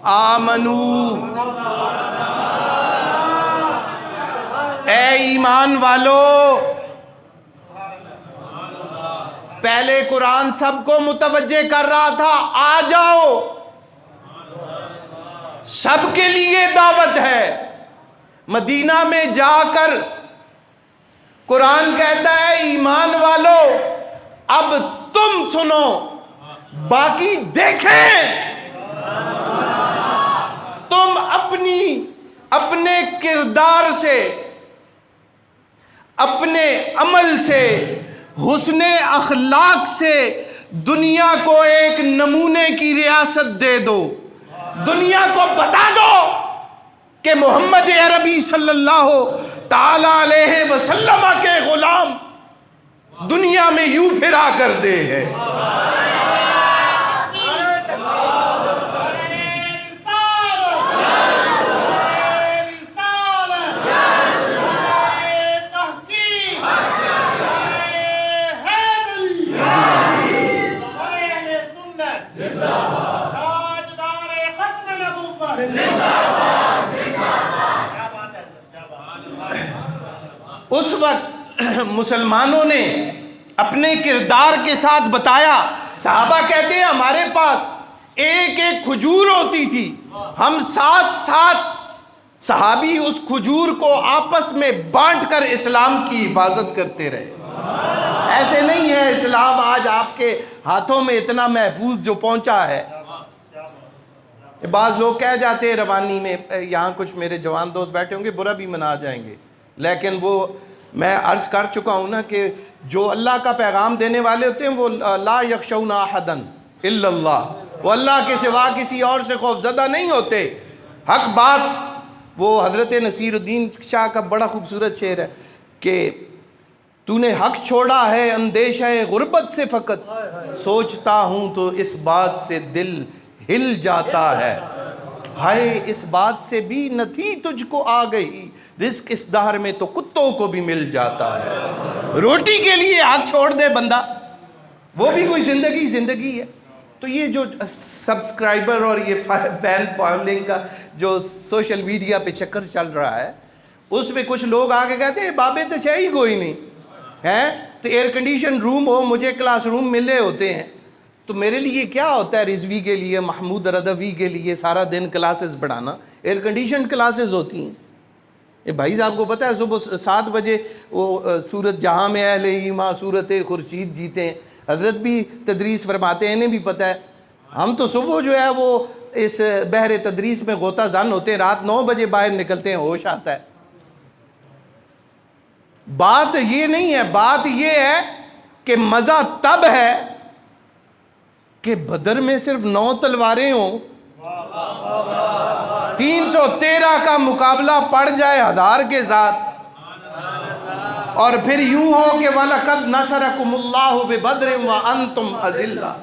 آمنو، اے ایمان والو. پہلے قرآن سب کو متوجہ کر رہا تھا، آ جاؤ، سب کے لیے دعوت ہے. مدینہ میں جا کر قرآن کہتا ہے ایمان والو اب تم سنو، باقی دیکھیں. تم اپنے کردار سے، اپنے عمل سے، حسن اخلاق سے دنیا کو ایک نمونے کی ریاست دے دو. دنیا کو بتا دو کہ محمد عربی صلی اللہ تعالی علیہ وسلم کے غلام دنیا میں یوں پھرا کرتے ہیں. اس وقت مسلمانوں نے اپنے کردار کے ساتھ بتایا. صحابہ کہتے ہیں ہمارے پاس ایک ایک کھجور ہوتی تھی، ہم ساتھ صحابی اس کھجور کو آپس میں بانٹ کر اسلام کی حفاظت کرتے رہے. ایسے نہیں ہے اسلام آج آپ کے ہاتھوں میں اتنا محفوظ جو پہنچا ہے. بعض لوگ کہہ جاتے ہیں روانی میں، یہاں کچھ میرے جوان دوست بیٹھے ہوں گے برا بھی منا جائیں گے، لیکن وہ میں عرض کر چکا ہوں نا کہ جو اللہ کا پیغام دینے والے ہوتے ہیں وہ لا یخشون احدا الا اللہ، وہ اللہ کے سوا کسی اور سے خوف زدہ نہیں ہوتے. حق بات، وہ حضرت نصیر الدین شاہ کا بڑا خوبصورت شعر ہے کہ تو نے حق چھوڑا ہے اندیشہ غربت سے، فقط سوچتا ہوں تو اس بات سے دل ہل جاتا ہے. ہائے اس بات سے بھی نہ تھی تجھ کو آ گئی، رزق اس دہر میں تو کتوں کو بھی مل جاتا ہے. روٹی کے لیے حق چھوڑ دے بندہ، وہ بھی کوئی زندگی ہے. تو یہ جو سبسکرائبر اور یہ فین فالوئنگ کا جو سوشل میڈیا پہ چکر چل رہا ہے، اس میں کچھ لوگ آگے کہتے ہیں بابے تو ہے ہی کوئی نہیں ہے، تو ایئر کنڈیشن روم ہو، مجھے کلاس روم ملے ہوتے ہیں، تو میرے لیے کیا ہوتا ہے رضوی کے لیے، محمود رضوی کے لیے سارا دن کلاسز پڑھانا. ایئر کنڈیشن کلاسز ہوتی ہیں. یہ بھائی صاحب کو پتہ ہے صبح 7 بجے وہ سورت جہاں میں اہل ایمان سورت خورشید جیتے ہیں، حضرت بھی تدریس فرماتے ہیں، انہیں بھی پتہ ہے. ہم تو صبح جو ہے وہ اس بحر تدریس میں غوطہ زن ہوتے ہیں، رات 9 بجے باہر نکلتے ہیں، ہوش آتا ہے. بات یہ نہیں ہے، بات یہ ہے کہ مزہ تب ہے کہ بدر میں صرف 9 تلواریں ہوں، 313 کا مقابلہ پڑ جائے 1000 کے ساتھ، اور پھر یوں ہو کہ وَلَقَدْ نَصَرَكُمُ اللَّهُ بِبَدْرٍ وَأَنْتُمْ أَذِلَّةٌ.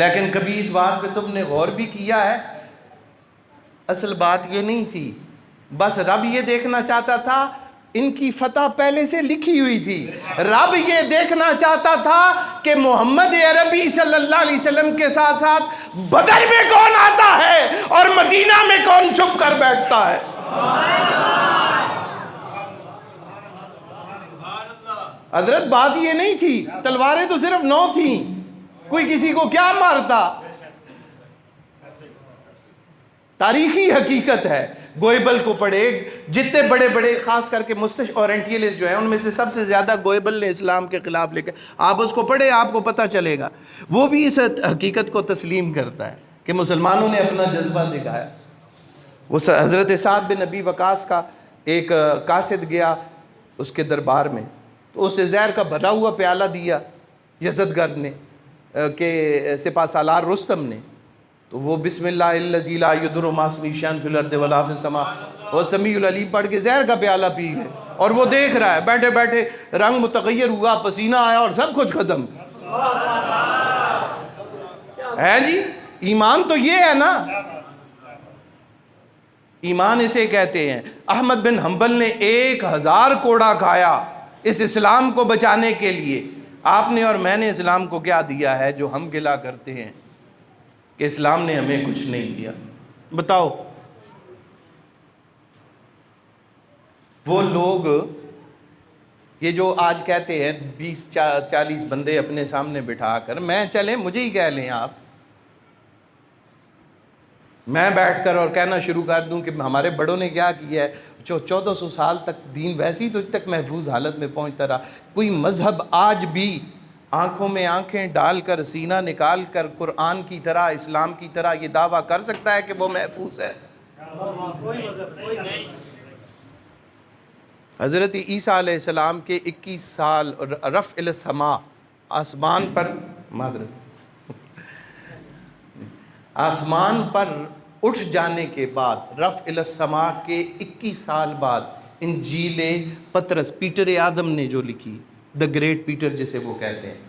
لیکن کبھی اس بات پہ تم نے غور بھی کیا ہے؟ اصل بات یہ نہیں تھی، بس رب یہ دیکھنا چاہتا تھا، ان کی فتح پہلے سے لکھی ہوئی تھی. رب یہ دیکھنا چاہتا تھا کہ محمد عربی صلی اللہ علیہ وسلم کے ساتھ ساتھ بدر میں کون آتا ہے اور مدینہ میں کون چھپ کر بیٹھتا ہے. حضرت بات یہ نہیں تھی، تلواریں تو صرف 9 تھیں، کوئی کسی کو کیا مارتا. تاریخی حقیقت ہے. گوئبل کو پڑھے, جتنے بڑے بڑے خاص کر کے اورینٹیلسٹ جو ہیں ان میں سے سب سے زیادہ گوئبل نے اسلام کے خلاف لکھا. آپ اس کو پڑھے, آپ کو پتہ چلے گا. وہ بھی اس حقیقت کو تسلیم کرتا ہے کہ مسلمانوں نے اپنا جذبہ دکھایا. وہ حضرت سعد بن ابی وقاص کا ایک قاصد گیا اس کے دربار میں, تو اسے زہر کا بھرا ہوا پیالہ دیا یزدگرد نے کہ سپہ سالار رستم نے. تو وہ بسم اللہ الذی لا یضر مع اسمہ شیء فی الارض ولا فی السماء وہ سمیع العلیم پڑھ کے زہر کا پیالہ پی گئے. اور وہ دیکھ رہا ہے بیٹھے بیٹھے رنگ متغیر ہوا, پسینہ آیا اور سب کچھ ختم. ہے جی, ایمان تو یہ ہے نا, ایمان اسے کہتے ہیں. احمد بن حنبل نے 1000 کوڑا کھایا اس اسلام کو بچانے کے لیے. آپ نے اور میں نے اسلام کو کیا دیا ہے جو ہم گلا کرتے ہیں کہ اسلام نے ہمیں کچھ نہیں دیا؟ بتاؤ. وہ لوگ یہ جو آج کہتے ہیں 20-40 بندے اپنے سامنے بٹھا کر, میں چلیں مجھے ہی کہہ لیں آپ, میں بیٹھ کر اور کہنا شروع کر دوں کہ ہمارے بڑوں نے کیا کیا ہے. 1400 سال تک دین ویسی تو تک محفوظ حالت میں پہنچتا رہا. کوئی مذہب آج بھی آنکھوں میں آنکھیں ڈال کر سینہ نکال کر قرآن کی طرح اسلام کی طرح یہ دعویٰ کر سکتا ہے کہ وہ محفوظ ہے؟ حضرت عیسیٰ علیہ السلام کے 21 سال رفع السماء, آسمان پر آسمان پر اٹھ جانے کے بعد, رفع السماء کے 21 سال بعد انجیل پطرس, پیٹر آدم نے جو لکھی, دا گریٹ پیٹر جسے وہ کہتے ہیں,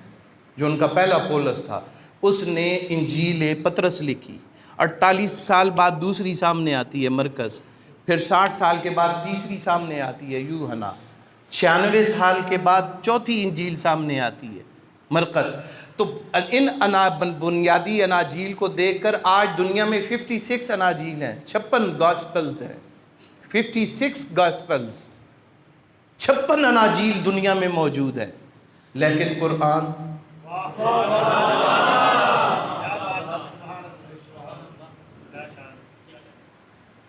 جو ان کا پہلا پولس تھا, اس نے انجیل پطرس لکھی. 48 سال بعد دوسری سامنے آتی ہے مرکز, پھر 60 سال کے بعد تیسری سامنے آتی ہے یوحنا, 96 سال کے بعد چوتھی انجیل سامنے آتی ہے مرکز. تو ان بنیادی اناجیل کو دیکھ کر آج دنیا میں 56 اناجیل ہیں, 56 گاسپلز ہیں, 56 گاسپلز, 56 اناجیل دنیا میں موجود ہے. لیکن قرآن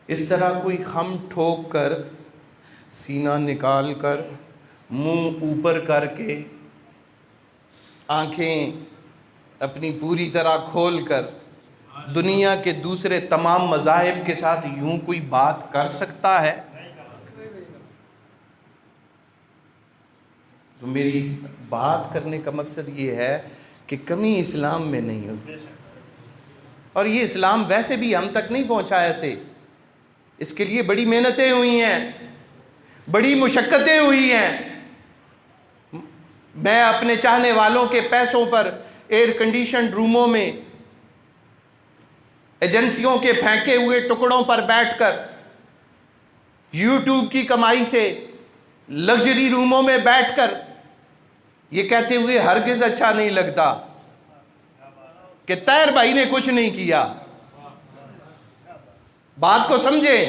اس طرح کوئی خم ٹھوک کر, سینہ نکال کر, منہ اوپر کر کے, آنکھیں اپنی پوری طرح کھول کر دنیا کے دوسرے تمام مذاہب کے ساتھ یوں کوئی بات کر سکتا ہے؟ تو میری بات کرنے کا مقصد یہ ہے کہ کمی اسلام میں نہیں ہوتی, اور یہ اسلام ویسے بھی ہم تک نہیں پہنچا ایسے. اس کے لیے بڑی محنتیں ہوئی ہیں, بڑی مشقتیں ہوئی ہیں. میں اپنے چاہنے والوں کے پیسوں پر ایئر کنڈیشنڈ روموں میں, ایجنسیوں کے پھینکے ہوئے ٹکڑوں پر بیٹھ کر, یوٹیوب کی کمائی سے لگژری روموں میں بیٹھ کر یہ کہتے ہوئے ہرگز اچھا نہیں لگتا کہ طاہر بھائی نے کچھ نہیں کیا. بات کو سمجھیں.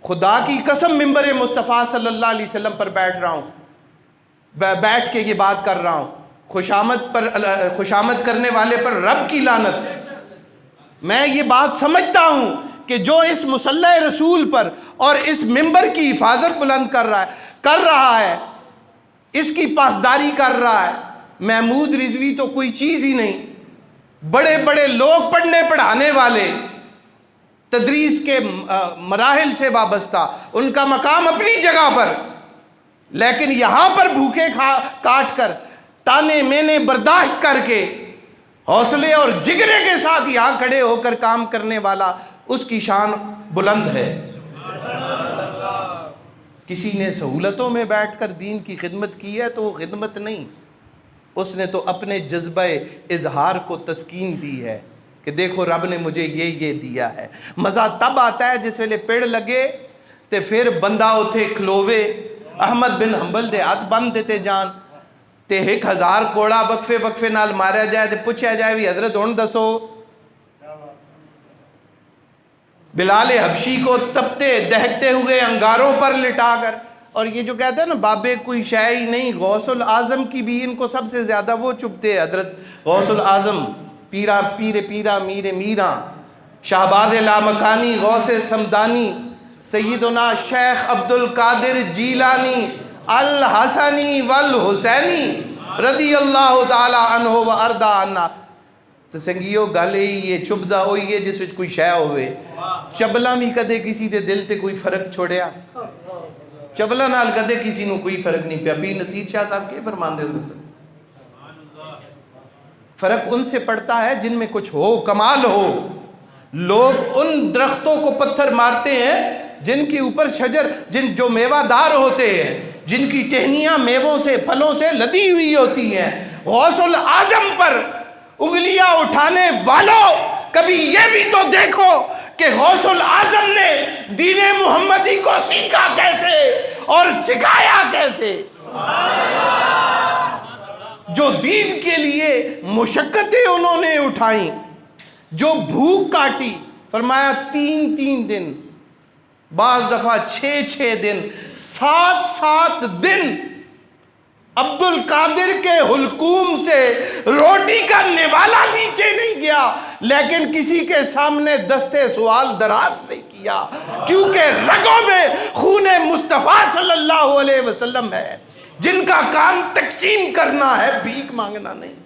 خدا کی قسم ممبر مصطفیٰ صلی اللہ علیہ وسلم پر بیٹھ رہا ہوں, بیٹھ کے یہ بات کر رہا ہوں. خوشامد کرنے والے پر رب کی لعنت. میں یہ بات سمجھتا ہوں کہ جو اس مصلی رسول پر اور اس ممبر کی حفاظت بلند کر رہا ہے, اس کی پاسداری کر رہا ہے, محمود رضوی تو کوئی چیز ہی نہیں. بڑے بڑے لوگ پڑھنے پڑھانے والے, تدریس کے مراحل سے وابستہ, ان کا مقام اپنی جگہ پر, لیکن یہاں پر بھوکے کاٹ کر, تانے مینے برداشت کر کے, حوصلے اور جگرے کے ساتھ یہاں کھڑے ہو کر کام کرنے والا, اس کی شان بلند ہے. کسی نے سہولتوں میں بیٹھ کر دین کی خدمت کی ہے تو وہ خدمت نہیں, اس نے تو اپنے جذبہ اظہار کو تسکین دی ہے کہ دیکھو رب نے مجھے یہ دیا ہے. مزہ تب آتا ہے جس ویلے پیڑ لگے تے پھر بندہ اتھے کھلوے. احمد بن حنبل دے ہاتھ بند دیتے جان تے 1000 کوڑا وقفے نال ماریا جائے تے پوچھا جائے بھی حضرت ہن دسو. بلال حبشی کو تپتے دہکتے ہوئے انگاروں پر لٹا کر, اور یہ جو کہتے ہیں نا بابے کوئی شے ہی نہیں, غوث العظم کی بھی ان کو سب سے زیادہ وہ چبھتے, حضرت غوث العظم, پیرا میرے میرا, شہباز لامکانی، غوث سمدانی، سیدنا شیخ عبد القادر جیلانی الحسنی والحسینی رضی اللہ تعالی عنہ و ارضا عنا۔ تو سنگیو گل یہ چبدا ہوئی ہے جس وچ کوئی شے ہوئے۔ چبلا بھی کدے کسی دے دل تے کوئی فرق چھوڑیا؟ چبلا نال کدے کسی نو کوئی فرق نہیں پیا۔ پیر نصیر شاہ صاحب کے فرمان دے ہوندے سن، فرق ان سے پڑتا ہے جن میں کچھ ہو، کمال ہو۔ لوگ ان درختوں کو پتھر مارتے ہیں جن کے اوپر شجر، جو میوہ دار ہوتے ہیں، جن کی ٹہنیاں میووں سے، پھلوں سے لدی ہوئی ہوتی ہیں۔ غوث العظم پر انگلیاں اٹھانے والوں، کبھی یہ بھی تو دیکھو کہ غوث العظم نے دین محمدی کو سیکھا کیسے اور سکھایا کیسے۔ جو دین کے لیے مشقتیں انہوں نے اٹھائیں، جو بھوک کاٹی، فرمایا 3 دن، بعض دفعہ 6 دن، 7 دن عبد القادر کے حلقوم سے روٹی کا نوالا نیچے نہیں گیا، لیکن کسی کے سامنے دستے سوال دراز نہیں کیا، کیونکہ رگوں میں خون مصطفیٰ صلی اللہ علیہ وسلم ہے، جن کا کام تقسیم کرنا ہے، بھیک مانگنا نہیں۔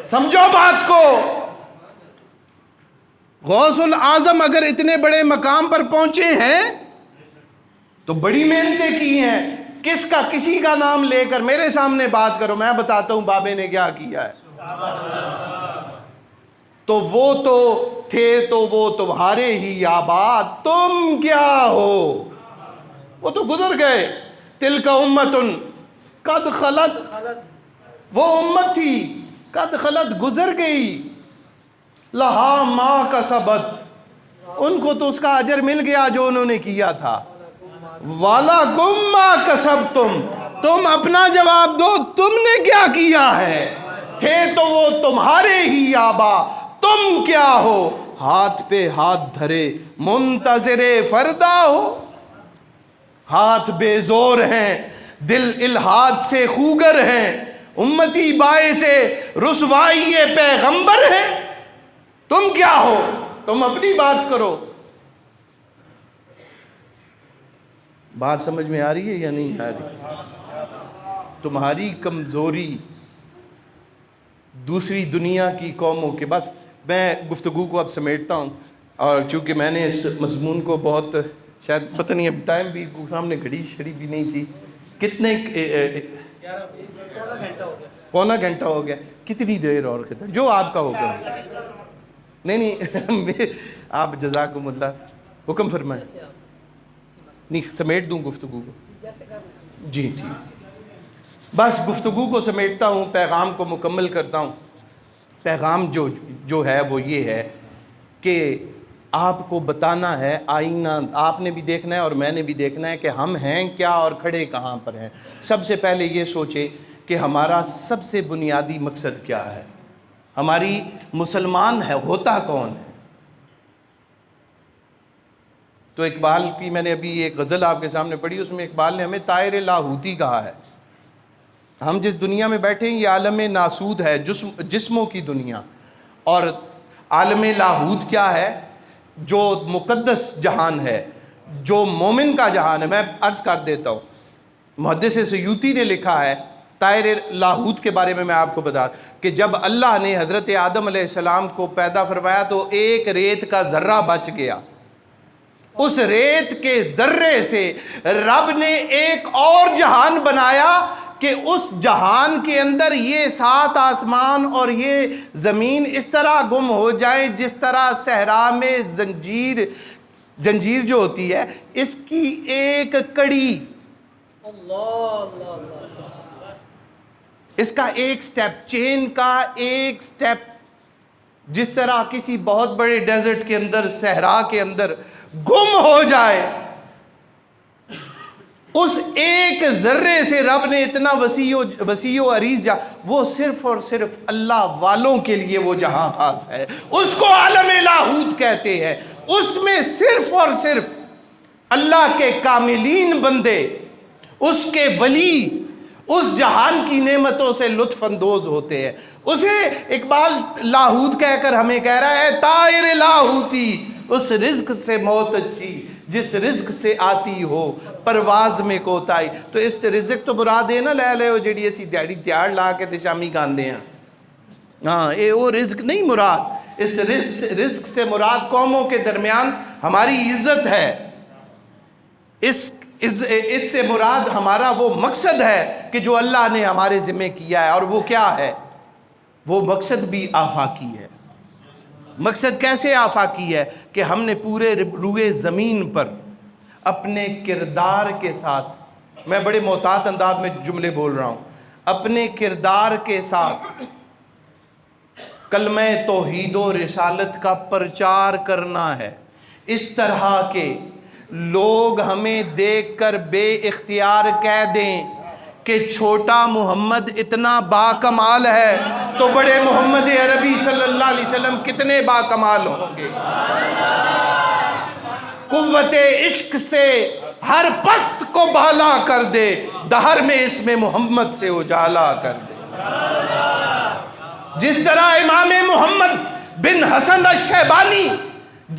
سمجھو بات کو۔ غوث العظم اگر اتنے بڑے مقام پر پہنچے ہیں تو بڑی محنتیں کی ہیں۔ کسی کا نام لے کر میرے سامنے بات کرو، میں بتاتا ہوں بابے نے کیا کیا ہے۔ تو وہ تو تھے تو وہ تمہارے ہی آباد، تم کیا ہو؟ وہ تو گزر گئے۔ تلک امت قد خلت، وہ امت تھی قد خلت، گزر گئی۔ لہا ما کسبت، ان کو تو اس کا اجر مل گیا جو انہوں نے کیا تھا۔ وَلَكُمْ مَا كَسَبْتُمْ، تم اپنا جواب دو، تم نے کیا کیا ہے؟ تھے تو وہ تمہارے ہی آبا، تم کیا ہو؟ ہاتھ پہ ہاتھ دھرے منتظر فردا ہو۔ ہاتھ بے زور ہیں، دل الحاد سے خوگر ہیں، امتی باعث رسوائی پیغمبر ہیں۔ تم کیا ہو؟ تم اپنی بات کرو۔ بات سمجھ میں آ رہی ہے یا نہیں آ رہی؟ تمہاری کمزوری دوسری دنیا کی قوموں کے، بس میں گفتگو کو اب سمیٹتا ہوں، اور چونکہ میں نے اس مضمون کو بہت، شاید پتہ نہیں اب ٹائم بھی سامنے گھڑی شڑی بھی نہیں تھی، کتنے پونا گھنٹہ ہو گیا، کتنی دیر اور خطر جو آپ کا ہوگا؟ نہیں آپ جزاکم اللہ حکم فرمائیں۔ نہیں سمیٹ دوں گفتگو کو؟ جی ٹھیک، بس گفتگو کو سمیٹتا ہوں، پیغام کو مکمل کرتا ہوں۔ پیغام جو ہے وہ یہ ہے کہ آپ کو بتانا ہے، آئینہ آپ نے بھی دیکھنا ہے اور میں نے بھی دیکھنا ہے کہ ہم ہیں کیا اور کھڑے کہاں پر ہیں۔ سب سے پہلے یہ سوچے کہ ہمارا سب سے بنیادی مقصد کیا ہے، ہماری مسلمان ہے ہوتا کون ہے۔ تو اقبال کی میں نے ابھی ایک غزل آپ کے سامنے پڑھی، اس میں اقبال نے ہمیں طائر لاہوتی کہا ہے۔ ہم جس دنیا میں بیٹھے ہیں یہ عالم ناسود ہے، جسموں کی دنیا، اور عالم لاہوت کیا ہے؟ جو مقدس جہان ہے، جو مومن کا جہان ہے۔ میں عرض کر دیتا ہوں، محدث سیوطی نے لکھا ہے طائر لاہوت کے بارے میں آپ کو بتا کہ جب اللہ نے حضرت آدم علیہ السلام کو پیدا فرمایا تو ایک ریت کا ذرہ بچ گیا، اس ریت کے ذرے سے رب نے ایک اور جہان بنایا کہ اس جہان کے اندر یہ 7 آسمان اور یہ زمین اس طرح گم ہو جائیں جس طرح صحرا میں زنجیر جو ہوتی ہے اس کی ایک کڑی، اس کا ایک سٹیپ، چین کا ایک سٹیپ جس طرح کسی بہت بڑے ڈیزرٹ کے اندر، صحرا کے اندر گم ہو جائے، اس ایک ذرے سے رب نے اتنا وسیع و عریض وہ صرف اور صرف اللہ والوں کے لیے وہ جہاں خاص ہے، اس کو عالم لاہوت کہتے ہیں۔ اس میں صرف اور صرف اللہ کے کاملین بندے، اس کے ولی اس جہان کی نعمتوں سے لطف اندوز ہوتے ہیں۔ اسے اقبال لاہوت کہہ کر ہمیں کہہ رہا ہے طائر لاہوتی اس رزق سے موت اچھی جس رزق سے آتی ہو پرواز میں کوتائی. تو اس رزق تو مراد ہے نا لے لے ہو جیڑی اسی دیہڑی تیار لا کے تے شامی کھاندے ہیں. ہاں اے وہ رزق نہیں مراد. اس رزق سے مراد قوموں کے درمیان ہماری عزت ہے. اس سے مراد ہمارا وہ مقصد ہے کہ جو اللہ نے ہمارے ذمہ کیا ہے. اور وہ کیا ہے؟ وہ مقصد بھی آفاقی ہے. مقصد کیسے آفاقی ہے؟ کہ ہم نے پورے روئے زمین پر اپنے کردار کے ساتھ، میں بڑے محتاط انداز میں جملے بول رہا ہوں، اپنے کردار کے ساتھ کلمہ توحید و رسالت کا پرچار کرنا ہے. اس طرح کے لوگ ہمیں دیکھ کر بے اختیار کہہ دیں کہ چھوٹا محمد اتنا با کمال ہے تو بڑے محمد عربی صلی اللہ علیہ وسلم کتنے با کمال ہوں گے. قوت عشق سے ہر پست کو بالا کر دے، دہر میں اس میں محمد سے اجالا کر دے. جس طرح امام محمد بن حسن الشیبانی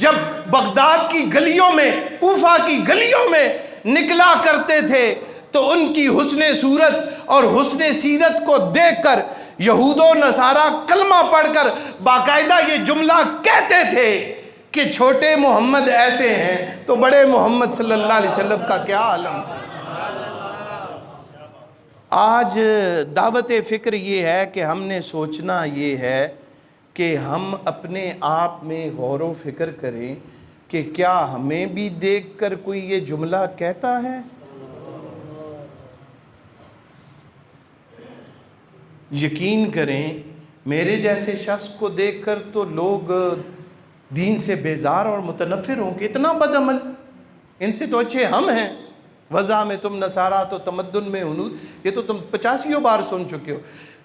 جب بغداد کی گلیوں میں، کوفہ کی گلیوں میں نکلا کرتے تھے تو ان کی حسن صورت اور حسن سیرت کو دیکھ کر یہود و نصارہ کلمہ پڑھ کر باقاعدہ یہ جملہ کہتے تھے کہ چھوٹے محمد ایسے ہیں تو بڑے محمد صلی اللہ علیہ وسلم کا کیا عالم. آج دعوت فکر یہ ہے کہ ہم نے سوچنا یہ ہے کہ ہم اپنے آپ میں غور و فکر کریں کہ کیا ہمیں بھی دیکھ کر کوئی یہ جملہ کہتا ہے؟ یقین کریں میرے جیسے شخص کو دیکھ کر تو لوگ دین سے بیزار اور متنفر ہوں گے. اتنا بد عمل، ان سے تو اچھے ہم ہیں. وضع میں تم نصارہ تو تمدن میں ہنود، یہ تو تم 85 بار سن چکے ہو.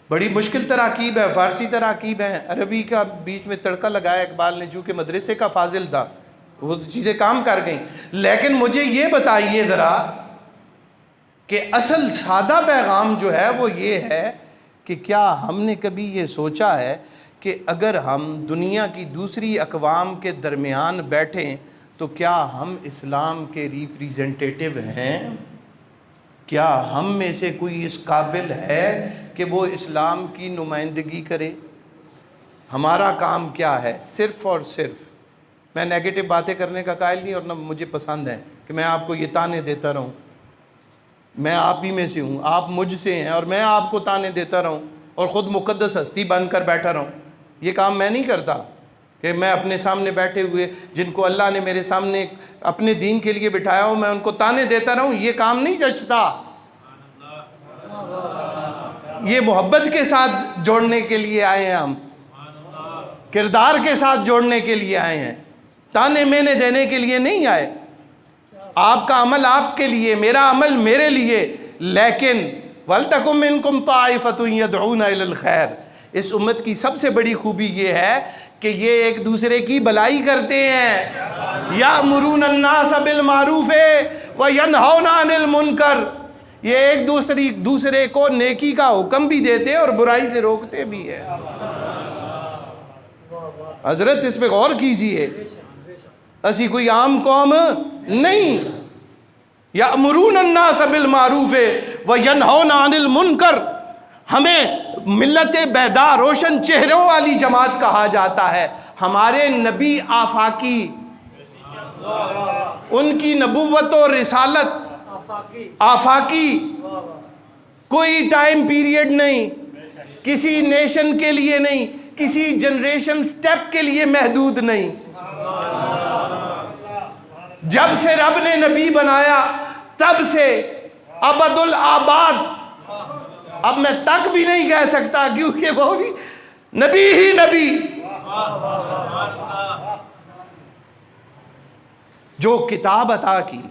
بڑی مشکل تراکیب ہے، فارسی تراکیب ہیں. عربی کا بیچ میں تڑکا لگایا اقبال نے، جو کہ مدرسے کا فاضل تھا، وہ چیزیں کام کر گئیں. لیکن مجھے یہ بتائیے ذرا کہ اصل سادہ پیغام جو ہے وہ یہ ہے کہ کیا ہم نے کبھی یہ سوچا ہے کہ اگر ہم دنیا کی دوسری اقوام کے درمیان بیٹھیں تو کیا ہم اسلام کے ریپریزنٹیٹیو ہیں؟ کیا ہم میں سے کوئی اس قابل ہے کہ وہ اسلام کی نمائندگی کرے؟ ہمارا کام کیا ہے؟ صرف اور صرف، میں نیگیٹو باتیں کرنے کا قائل نہیں اور نہ مجھے پسند ہے کہ میں آپ کو یہ تانے دیتا رہوں. میں آپ ہی میں سے ہوں، آپ مجھ سے ہیں، اور میں آپ کو تانے دیتا رہوں اور خود مقدس ہستی بن کر بیٹھا رہوں. یہ کام میں نہیں کرتا کہ میں اپنے سامنے بیٹھے ہوئے جن کو اللہ نے میرے سامنے اپنے دین کے لیے بٹھایا ہو میں ان کو تانے دیتا رہوں. یہ کام نہیں جچتا. یہ محبت کے ساتھ جوڑنے کے لیے آئے ہیں، ہم کردار کے ساتھ جوڑنے کے لیے آئے ہیں، تانے مینے دینے کے لیے نہیں آئے. آپ کا عمل آپ کے لیے، میرا عمل میرے لیے. لیکن وَلْتَكُمْ مِنْكُمْ طَائِفَةٌ يَدْعُونَ إِلَى الْخَيْرِ، اس امت کی سب سے بڑی خوبی یہ ہے کہ یہ ایک دوسرے کی بھلائی کرتے ہیں. یَأْمُرُونَ النَّاسَ بِالْمَعْرُوفِ وَيَنْهَوْنَ عَنِ الْمُنْكَرِ، یہ ایک دوسرے کو نیکی کا حکم بھی دیتے ہیں اور برائی سے روکتے بھی ہیں. حضرت اس پہ غور کیجئے، ایسی کوئی عام قوم نہیں. یأمرون الناس بالمعروف وینہون عن المنکر، ہمیں ملت بیدار روشن چہروں والی جماعت کہا جاتا ہے. ہمارے نبی آفاقی، ان کی نبوت و رسالت آفاقی، کوئی ٹائم پیریڈ نہیں، کسی نیشن کے لیے نہیں، کسی جنریشن سٹیپ کے لیے محدود نہیں. جب سے رب نے نبی بنایا تب سے ابد الآباد، اب میں تک بھی نہیں کہہ سکتا کیونکہ وہ بھی نبی ہی نبی. جو کتاب عطا کی،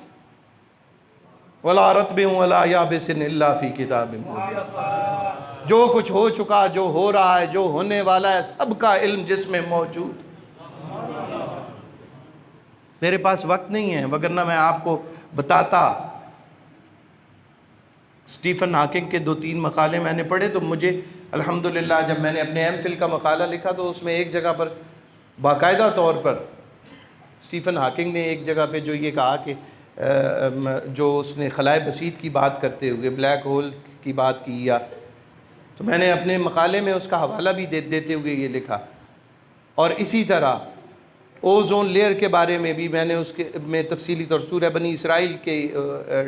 وَلَا رَطْبٍ وَلَا يَابِسٍ إِلَّا فِي كِتَابٍ مُبِينٍ، جو کچھ ہو چکا، جو ہو رہا ہے، جو ہونے والا ہے، سب کا علم جس میں موجود. میرے پاس وقت نہیں ہے، وگرنہ میں آپ کو بتاتا. اسٹیفن ہاکنگ کے 2-3 مقالے میں نے پڑھے تو مجھے الحمدللہ جب میں نے اپنے ایم فل کا مقالہ لکھا تو اس میں ایک جگہ پر باقاعدہ طور پر اسٹیفن ہاکنگ نے ایک جگہ پہ جو یہ کہا کہ جو اس نے خلائے بسیط کی بات کرتے ہوئے بلیک ہول کی بات کی یا تو میں نے اپنے مقالے میں اس کا حوالہ بھی دیتے ہوئے یہ لکھا. اور اسی طرح اوزون لیئر کے بارے میں بھی میں نے اس کے میں تفصیلی طور سورہ بنی اسرائیل کے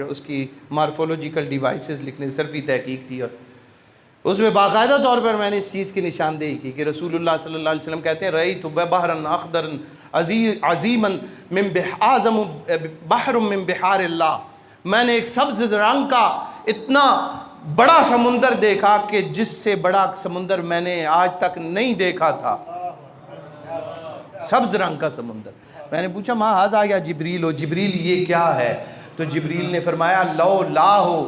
اس کی مارفولوجیکل ڈیوائسز لکھنے صرفی تحقیق تھی اور اس میں باقاعدہ طور پر میں نے اس چیز کی نشاندہی کی کہ رسول اللہ صلی اللہ علیہ وسلم کہتے ہیں رأیت بحرا اخضرا عظیما اعظم بحر من بحار اللہ، میں نے ایک سبز رنگ کا اتنا بڑا سمندر دیکھا کہ جس سے بڑا سمندر میں نے آج تک نہیں دیکھا تھا. سبز رنگ کا سمندر. میں نے پوچھا ما ھذا یا جبریل، جبریل یہ کیا ہے؟ تو جبریل نے فرمایا لو لا ہو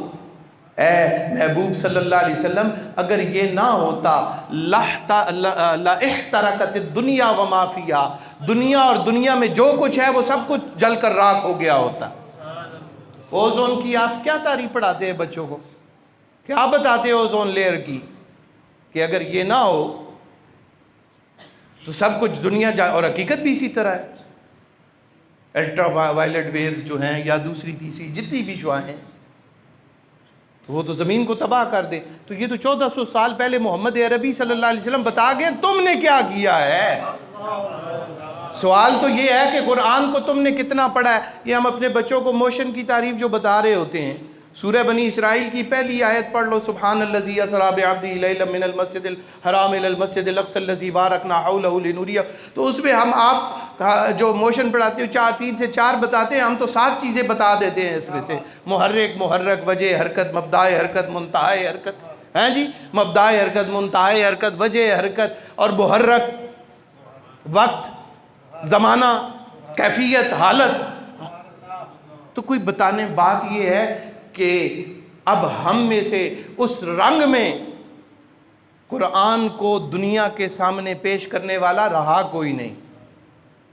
اے محبوب صلی اللہ علیہ وسلم، اگر یہ نہ ہوتا لَاحْتَرَقَتِ الدُّنْيَا وَمَا فِيهَا، دنیا اور دنیا میں جو کچھ ہے وہ سب کچھ جل کر راکھ ہو گیا ہوتا. اوزون کی آپ کیا تعریف پڑھاتے ہیں بچوں کو؟ کیا بتاتے ہیں اوزون لیئر کی کہ اگر یہ نہ ہو تو سب کچھ دنیا اور حقیقت بھی اسی طرح ہے. الٹرا وائلٹ ویوز جو ہیں یا دوسری تیسری جتنی بھی شعاعیں ہیں تو وہ تو زمین کو تباہ کر دے. تو یہ تو 1400 سال پہلے محمد عربی صلی اللہ علیہ وسلم بتا گئے، تم نے کیا کیا ہے؟ سوال تو یہ ہے کہ قرآن کو تم نے کتنا پڑھا ہے. یہ ہم اپنے بچوں کو موشن کی تعریف جو بتا رہے ہوتے ہیں، سورہ بنی اسرائیل کی پہلی آیت پڑھ لو، سبحان الذی اسری بعبدہ لیلا من المسجد الحرام الی المسجد الاقصی الذی بارکنا حولہ لنریہ. تو اس میں ہم آپ جو موشن پڑھاتے ہو 3 سے 4 بتاتے ہیں، ہم تو 7 چیزیں بتا دیتے ہیں اس میں سے. محرک وجہ حرکت مبدائے حرکت منتہائے حرکت، ہیں جی، مبدائے حرکت منتہائے حرکت وجہ حرکت اور محرک وقت زمانہ کیفیت حالت. تو کوئی بتانے بات یہ ہے کہ اب ہم میں سے اس رنگ میں قرآن کو دنیا کے سامنے پیش کرنے والا رہا کوئی نہیں.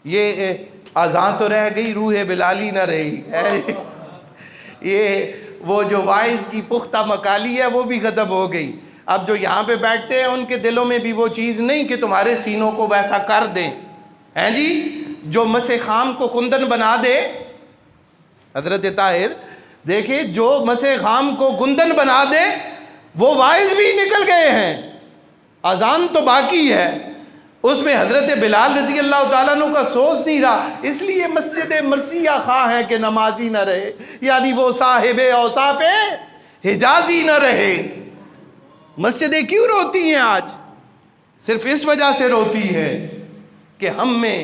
یہ اذان تو رہ گئی، روح بلالی نہ رہی. یہ وہ جو وائز کی پختہ مکالی ہے وہ بھی ختم ہو گئی. اب جو یہاں پہ بیٹھتے ہیں ان کے دلوں میں بھی وہ چیز نہیں کہ تمہارے سینوں کو ویسا کر دیں، ہیں جی. جو مس خام کو کندن بنا دے، حضرت طاہر دیکھیں، جو مس خام کو گندن بنا دے وہ وائز بھی نکل گئے ہیں. اذان تو باقی ہے، اس میں حضرت بلال رضی اللہ تعالیٰ عنہ کا سوز نہیں رہا، اس لیے مسجد مرثیہ خواہ ہے کہ نمازی نہ رہے، یعنی وہ صاحب اوصاف حجازی نہ رہے. مسجدیں کیوں روتی ہیں آج؟ صرف اس وجہ سے روتی ہے کہ ہم میں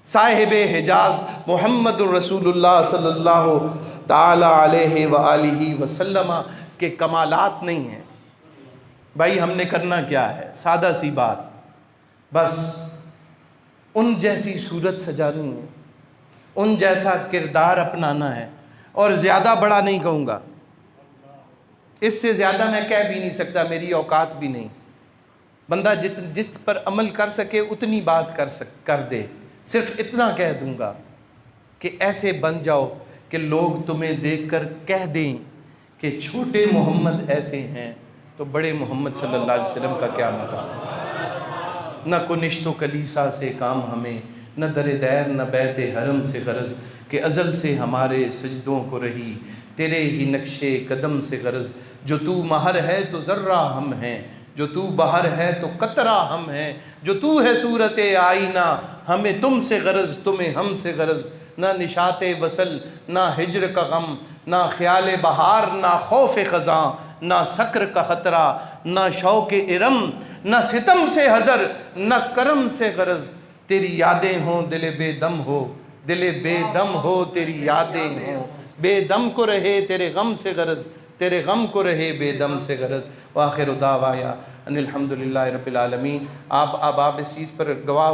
صاحب حجاز محمد الرسول اللہ صلی اللہ تعالی علیہ وآلہ وسلم کے کمالات نہیں ہیں. بھائی ہم نے کرنا کیا ہے؟ سادہ سی بات، بس ان جیسی صورت سجانی ہے، ان جیسا کردار اپنانا ہے. اور زیادہ بڑا نہیں کہوں گا، اس سے زیادہ میں کہہ بھی نہیں سکتا، میری اوقات بھی نہیں. بندہ جس پر عمل کر سکے اتنی بات کر دے. صرف اتنا کہہ دوں گا کہ ایسے بن جاؤ کہ لوگ تمہیں دیکھ کر کہہ دیں کہ چھوٹے محمد ایسے ہیں تو بڑے محمد صلی اللہ علیہ وسلم کا کیا مقام. نہ کنشت و کلیسا سے کام ہمیں، نہ در دیر نہ بیت حرم سے غرض، کہ ازل سے ہمارے سجدوں کو رہی تیرے ہی نقش قدم سے غرض. جو تو مہر ہے تو ذرہ ہم ہیں، جو تو بہر ہے تو قطرہ ہم ہیں، جو تو ہے صورت آئینہ ہمیں تم سے غرض تمہیں ہم سے غرض. نہ نشاط وصل، نہ ہجر کا غم، نہ خیال بہار، نہ خوف خزاں، نہ سکر کا خطرہ، نہ شوق ارم، نہ ستم سے حذر، نہ کرم سے غرض. تیری یادیں ہوں دل بے دم ہو، دل بے دم ہو تیری یادیں ہوں، بے دم کو رہے تیرے غم سے غرض، تیرے غم کو رہے بے دم سے غرض. وآخر دعوایا ان الحمدللہ رب العالمین. آپ اس چیز پر گواہ